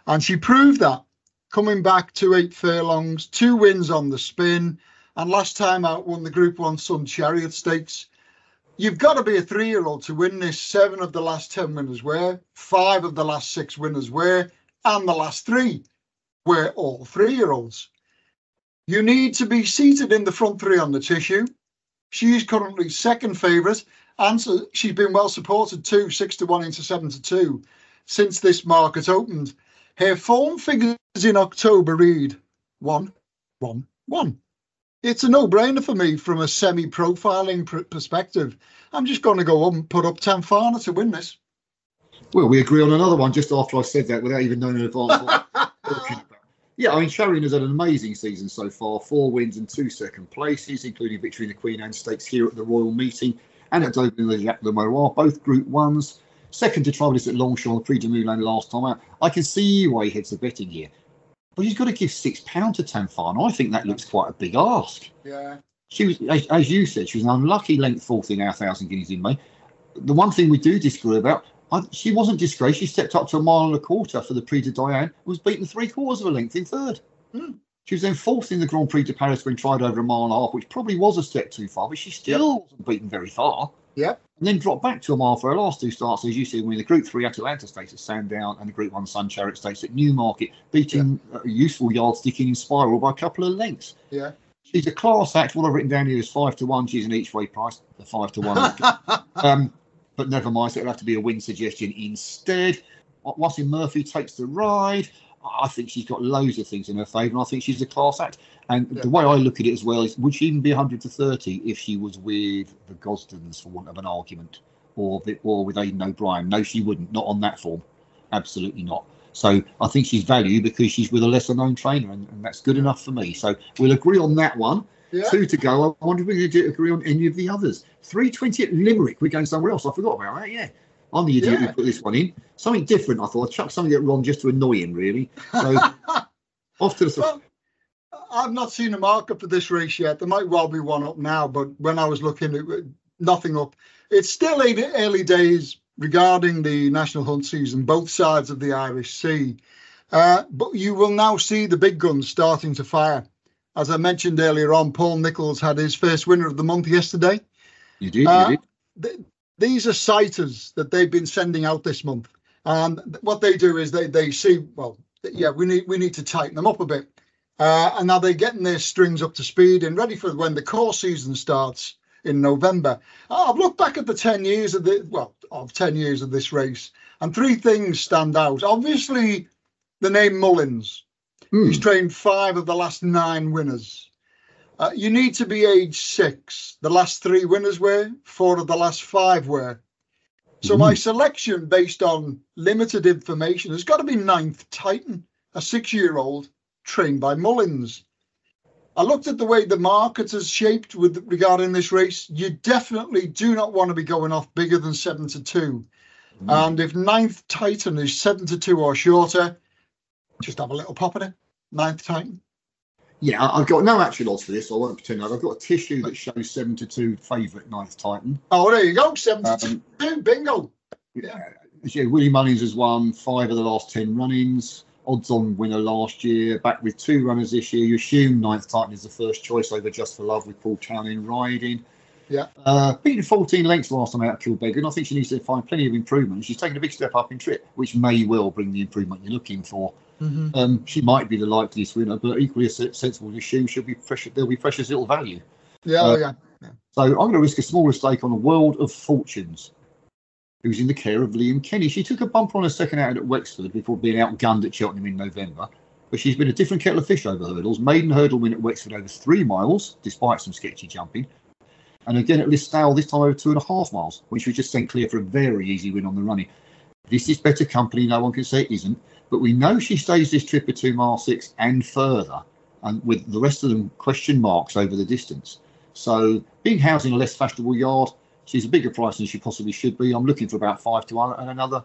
And she proved that, coming back to 8 furlongs, 2 wins on the spin, and last time out won the Group 1 Sun Chariot Stakes. You've got to be a 3-year-old to win this. 7 of the last 10 winners were, 5 of the last 6 winners were, and the last 3 were all 3-year-olds. You need to be seated in the front 3 on the tissue. She's currently second favourite, and so she's been well supported too, 6-1 into 7-2 since this market opened. Her form figures in October read 1-1-1. It's a no-brainer for me from a semi-profiling perspective. I'm just going to go up and put up Tamfana to win this. Well, we agree on another one just after I said that without even knowing in advance what I'm talking about. Yeah, I mean, Sharian has had an amazing season so far. 4 wins and 2 second places, including victory in the Queen Anne Stakes here at the Royal Meeting and at Dover in the Jacques Le Manoir, both Group 1s. Second to Travelers at Longchamp, the Prix de Moulin last time out. I can see why he heads the betting here. But he's got to give £6 to Tamfana. I think that looks quite a big ask. Yeah. She was, as you said, she was an unlucky length 4th in our 1,000 guineas in May. The one thing we do disagree about, she wasn't disgraced. She stepped up to 1.25 miles for the Prix de Diane, was beaten 3/4 of a length in 3rd. She was then 4th in the Grand Prix de Paris when tried over 1.5 miles, which probably was a step too far, but she still wasn't beaten very far. Yeah. And then dropped back to 1 mile for her last 2 starts, as you said, winning the Group 3 Atalanta Stakes at Sandown and the Group 1 Sun Chariot Stakes at Newmarket, beating useful yardstick in Spiral by a couple of lengths. Yeah. She's a class act. What I've written down here is 5-1. She's an each way price, the 5-1. but never mind. So it'll have to be a win suggestion instead. Watson Murphy takes the ride. I think she's got loads of things in her favour, and I think she's a class act. And the way I look at it as well is, would she even be 100 to 30 if she was with the Gosdens, for want of an argument, or with Aidan O'Brien? No, she wouldn't. Not on that form. Absolutely not. So I think she's value because she's with a lesser known trainer, and that's good enough for me. So we'll agree on that one. Yeah. 2 to go. I wonder if we can agree on any of the others. 3:20 at Limerick. We're going somewhere else. I forgot about that. Yeah. I'm the idiot who put this one in. Something different, I thought. I'd chuck something at Ron just to annoy him, really. So, off to the... Well, I've not seen a marker for this race yet. There might well be one up now, but when I was looking, nothing up. It's still early days regarding the National Hunt season, both sides of the Irish Sea. But you will now see the big guns starting to fire. As I mentioned earlier on, Paul Nicholls had his first winner of the month yesterday. You did. These are sighters that they've been sending out this month, and what they do is they see, well, yeah, we need to tighten them up a bit, and now they're getting their strings up to speed and ready for when the course season starts in November. I've looked back at the 10 years of 10 years of this race, and 3 things stand out. Obviously, the name Mullins. He's trained 5 of the last 9 winners. You need to be age 6. The last 3 winners were, 4 of the last 5 were. So my selection, based on limited information, has got to be 9th Titan, a 6-year-old trained by Mullins. I looked at the way the market is shaped regarding this race. You definitely do not want to be going off bigger than 7 to 2. And if 9th Titan is 7 to 2 or shorter, just have a little pop at it. 9th Titan. Yeah, I've got no actual odds for this, so I won't pretend. I've got a tissue that shows 7 to 2 favourite 9th Titan. Oh, there you go, 7 to 2, bingo. Yeah, Willie Mullins has won 5 of the last 10 run-ins. Odds-on winner last year, back with 2 runners this year. You assume 9th Titan is the first choice over Just for Love with Paul Townend riding. Yeah. Beaten 14 lengths last time out at Kilbeggan, and I think she needs to find plenty of improvement. She's taken a big step up in trip, which may well bring the improvement you're looking for. She might be the likeliest winner, but equally sensible to assume there'll be precious little value. Yeah. So I'm going to risk a smaller stake on a World of Fortunes, who's in the care of Liam Kenny. She took a bumper on her second outing at Wexford before being outgunned at Cheltenham in November, but she's been a different kettle of fish over hurdles. Maiden hurdle win at Wexford over 3 miles, despite some sketchy jumping, and again at Listowel this time over 2.5 miles, which was just sent clear for a very easy win on the running. This is better company, no one can say it isn't, but we know she stays this trip at 2 mile 6 and further, and with the rest of them question marks over the distance. So being housed in a less fashionable yard, she's a bigger price than she possibly should be. I'm looking for about 5 to 1 and another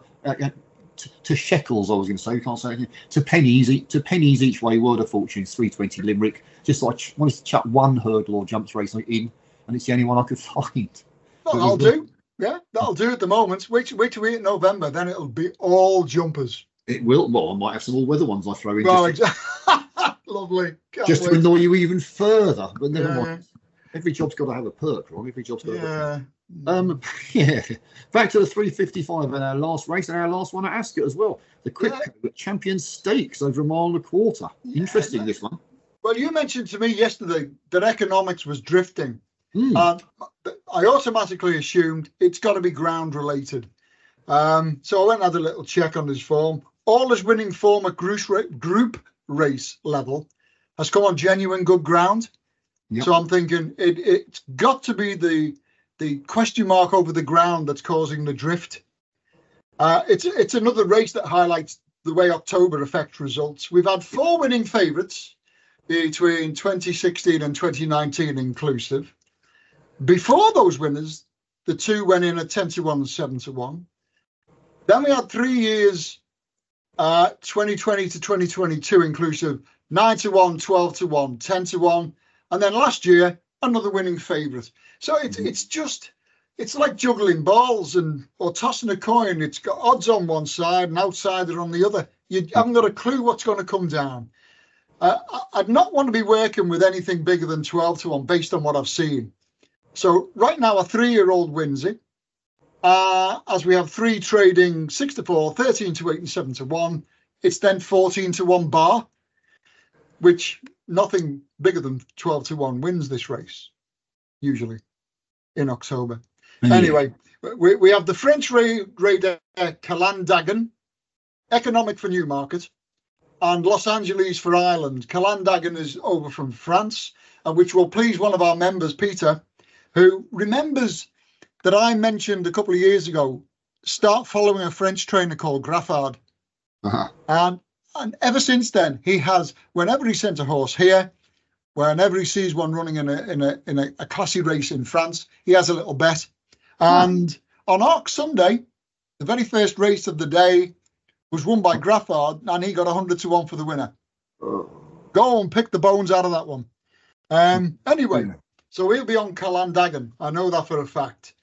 to shekels. I was going to say, you can't say anything, to pennies each way. World of Fortune 3:20 Limerick. Just like wanted to chuck one hurdle or jumps race in, and it's the only one I could find. Well, that'll do. Yeah, that'll do at the moment. Wait till we hit November, then it'll be all jumpers. It will. Well, I might have some all-weather ones I throw in. Well, exactly. Lovely. Just to annoy you even further, but never mind. Every job's got to have a perk, Ron. Every job's got to have a perk. Back to the 3:55 in our last race and our last one at Ascot as well. The quick Champion Stakes over 1.25 miles. Interesting, this one. Well, you mentioned to me yesterday that economics was drifting. And I automatically assumed it's got to be ground related. So I went and had a little check on his form. All his winning form at group race level has come on genuine good ground. Yep. So I'm thinking it's got to be the question mark over the ground that's causing the drift. It's another race that highlights the way October affects results. We've had 4 winning favourites between 2016 and 2019 inclusive. Before those winners, the 2 went in at 10 to 1 and 7 to 1. Then we had 3 years, 2020 to 2022 inclusive, 9 to 1, 12 to 1, 10 to 1. And then last year, another winning favourite. So it's like juggling balls or tossing a coin. It's got odds on one side and outsider on the other. You haven't got a clue what's going to come down. I'd not want to be working with anything bigger than 12 to 1 based on what I've seen. So right now, a 3-year-old wins it. As we have 3 trading 6 to 4, 13 to 8 and 7 to 1. It's then 14 to 1 bar, which nothing bigger than 12 to 1 wins this race, usually in October. Anyway, we have the French raider Calandagan, economic for Newmarket, and Los Angeles for Ireland. Calandagan is over from France, which will please one of our members, Peter, who remembers that I mentioned a couple of years ago, start following a French trainer called Graffard. And ever since then, he has, whenever he sent a horse here, whenever he sees one running in a classy race in France, he has a little bet. And on Arc Sunday, the very first race of the day was won by Graffard, and he got 100 to 1 for the winner. Go and pick the bones out of that one. Anyway, so he'll be on Calandagan. I know that for a fact.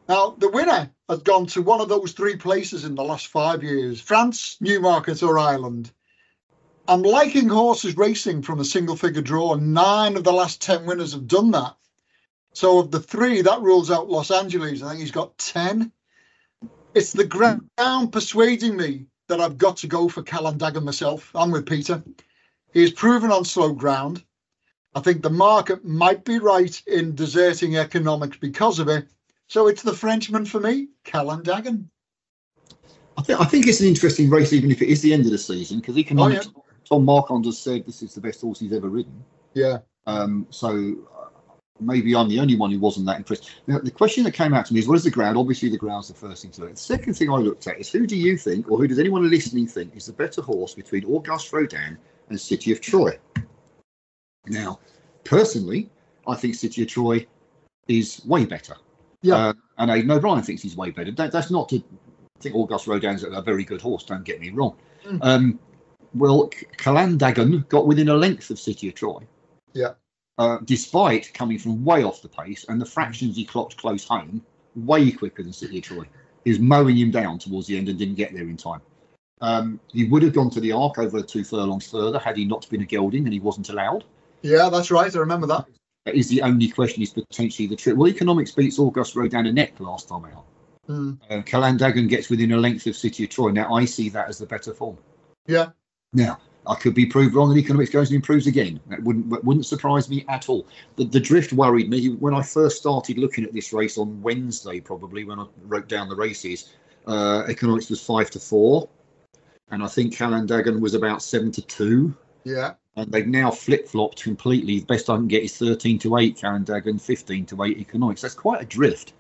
Now, the winner has gone to one of those three places in the last 5 years, France, Newmarket or Ireland. I'm liking horses racing from a single-figure draw. 9 of the last 10 winners have done that. So of the 3, that rules out Los Angeles. I think he's got 10. It's the ground persuading me that I've got to go for Calandagan myself. I'm with Peter. He's proven on slow ground. I think the market might be right in deserting economics because of it. So it's the Frenchman for me, Calandagan. I think it's an interesting race, even if it is the end of the season, because economics. Tom Marquand has said this is the best horse he's ever ridden. Yeah. So maybe I'm the only one who wasn't that impressed. Now, the question that came out to me is, what is the ground? Obviously, the ground's the first thing to look at. The second thing I looked at is, who do you think, or who does anyone listening think, is the better horse between Auguste Rodin and City of Troy? Now, personally, I think City of Troy is way better. Yeah. And Aidan O'Brien thinks he's way better. That's not to think Auguste Rodin's a very good horse, don't get me wrong. Well, Calandagan got within a length of City of Troy. Yeah. Despite coming from way off the pace, and the fractions he clocked close home, way quicker than City of Troy. He was mowing him down towards the end and didn't get there in time. He would have gone to the Arc over 2 furlongs further had he not been a gelding and he wasn't allowed. Yeah, that's right. I remember that. That is the only question, is potentially the trip. Well, economics beats Auguste Rodin a neck last time out. Calandagan gets within a length of City of Troy. Now, I see that as the better form. Yeah. Now, I could be proved wrong, and economics goes and improves again. That wouldn't surprise me at all. The drift worried me when I first started looking at this race on Wednesday, probably when I wrote down the races. Economics was 5-4, and I think Calandagan was about 7-2. Yeah. And they've now flip-flopped completely. The best I can get is 13-8 Calandagan, 15-8 economics. That's quite a drift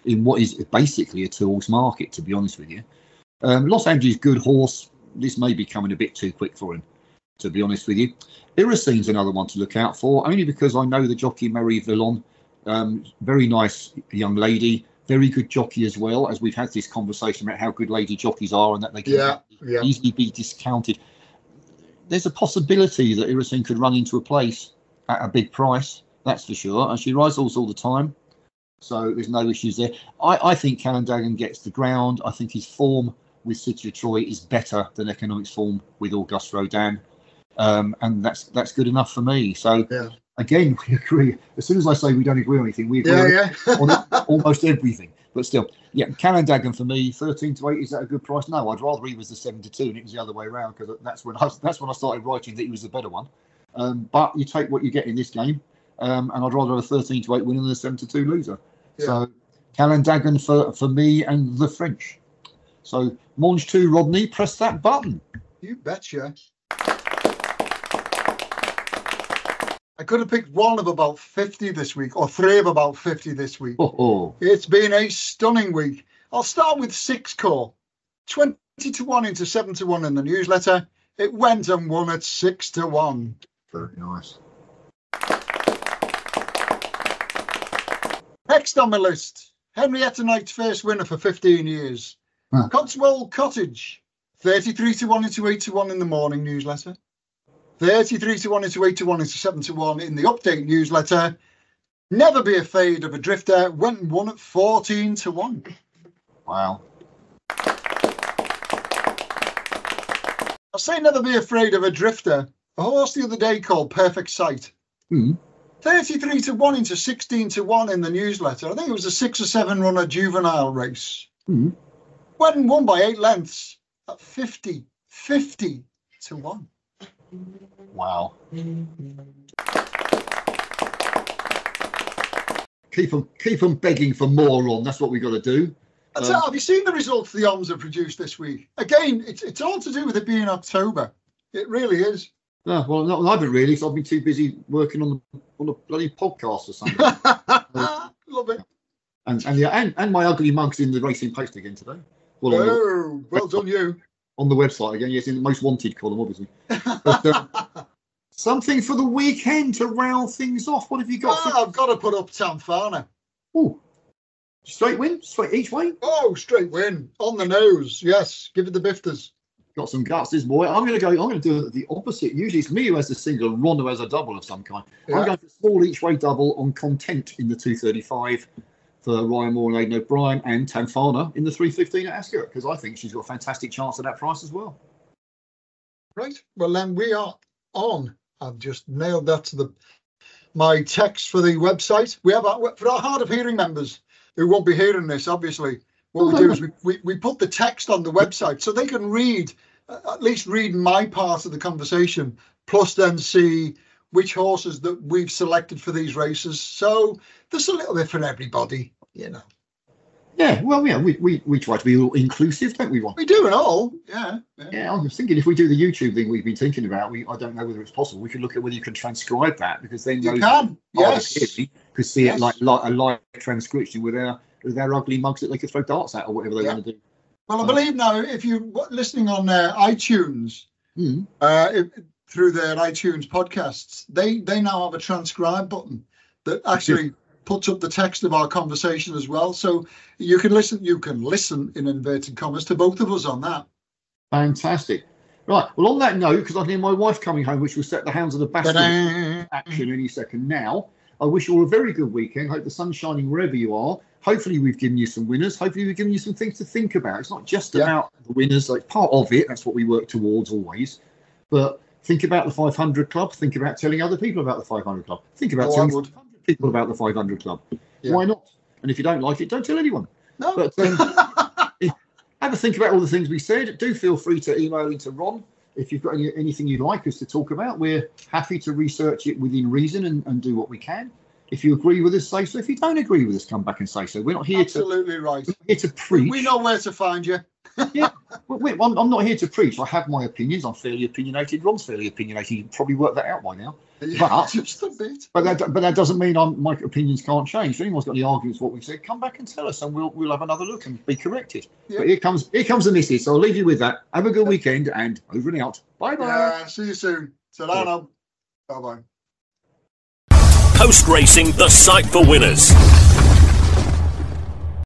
in what is basically a two-horse market, to be honest with you. Los Angeles, good horse. This may be coming a bit too quick for him, to be honest with you. Iracine's another one to look out for, only because I know the jockey Marie Villon. Very nice young lady, very good jockey as well, as we've had this conversation about how good lady jockeys are and that they can easily be discounted. There's a possibility that Iracine could run into a place at a big price, that's for sure. And she rides horse all the time, so there's no issues there. I think Calandagan gets the ground. I think his form with City of Troy is better than economics form with Auguste Rodin, and that's good enough for me. So again, we agree. As soon as I say we don't agree on anything, we agree on almost everything. But still, Calandagan for me, 13-8. Is that a good price? No, I'd rather he was the 7-2 and it was the other way around, because that's when I started writing that he was the better one. But you take what you get in this game, and I'd rather have a 13-8 winner than a 7-2 loser. So Calandagan for me and the French. So, Mange 2, Rodney, press that button. You betcha. I could have picked one of about 50 this week, or 3 of about 50 this week. It's been a stunning week. I'll start with 6 core. 20-1 into 7-1 in the newsletter. It went and won at 6-1. Very nice. Next on my list, Henrietta Knight's first winner for 15 years. Cotswold Cottage, 33-1 into 8-1 in the morning newsletter. 33-1 into 8-1 into 7-1 in the update newsletter. Never Be Afraid of a Drifter went and won at 14-1. Wow. I say Never Be Afraid of a Drifter. A horse the other day called Perfect Sight. 33-1 into 16-1 in the newsletter. I think it was a 6 or 7 runner juvenile race. Went and won by 8 lengths at 50-1. Wow. keep them begging for more on. That's what we got to do. Have you seen the results the OMS have produced this week? Again, it's all to do with it being October. It really is. No, well, I haven't really, because I've been too busy working on a bloody podcast or something. Love it. And my ugly mug's in the Racing Post again today. Well done you. On the website again, yes, in the most wanted column, obviously. But, something for the weekend to round things off. What have you got? I've got to put up Tanfana. Oh, straight win, straight each way. Oh, straight win on the nose. Yes, give it the bifters. Got some guts, this boy. I'm going to do the opposite. Usually it's me who has the single, Ron who has a double of some kind. Yeah. I'm going for small each way double on Content in the 235 for Ryan Moore and Aidan O'Brien, and Tanfana in the 315 at Ascot, because I think she's got a fantastic chance at that price as well. Right. Well, then we are on. I've just nailed that to my text for the website. We have for our hard of hearing members who won't be hearing this, obviously. What we do is we put the text on the website so they can read, at least read my part of the conversation, plus then see which horses that we've selected for these races. So there's a little bit for everybody, you know. Yeah, well, yeah, we try to be all inclusive, don't we, Ron? We do it all, yeah. Yeah, I was thinking if we do the YouTube thing we've been thinking about, I don't know whether it's possible. We could look at whether you can transcribe that, because then you can, yes. Could see it like a live transcription with their ugly mugs that they could throw darts at or whatever they want to do. Well, I believe now if you're listening on iTunes, through their iTunes podcasts, they now have a transcribe button that actually puts up the text of our conversation as well. So you can listen in inverted commas to both of us on that. Fantastic. Right. Well, on that note, because I hear my wife coming home, which will set the Hounds of the Bastard action any second now, I wish you all a very good weekend. Hope the sun's shining wherever you are. Hopefully we've given you some winners. Hopefully we've given you some things to think about. It's not just about the winners, like part of it. That's what we work towards always. But think about the 500 Club. Think about telling other people about the 500 Club. Think about telling 500 people about the 500 Club. Yeah. Why not? And if you don't like it, don't tell anyone. No. But have a think about all the things we said. Do feel free to email into Ron if you've got anything you'd like us to talk about. We're happy to research it within reason and do what we can. If you agree with us, say so. If you don't agree with us, come back and say so. We're not here Absolutely right. We're not here to preach. We know where to find you. Yeah, I'm not here to preach. I have my opinions. I'm fairly opinionated. Ron's fairly opinionated. You can probably work that out by now. Yeah, but just a bit. But that doesn't mean my opinions can't change. If anyone's got any arguments with what we've said, come back and tell us, and we'll have another look and be corrected. Yeah. But here comes the missus. So I'll leave you with that. Have a good weekend, and over and out. Bye bye. Yeah, see you soon. Ta-da. Bye bye. Post Racing, the site for winners.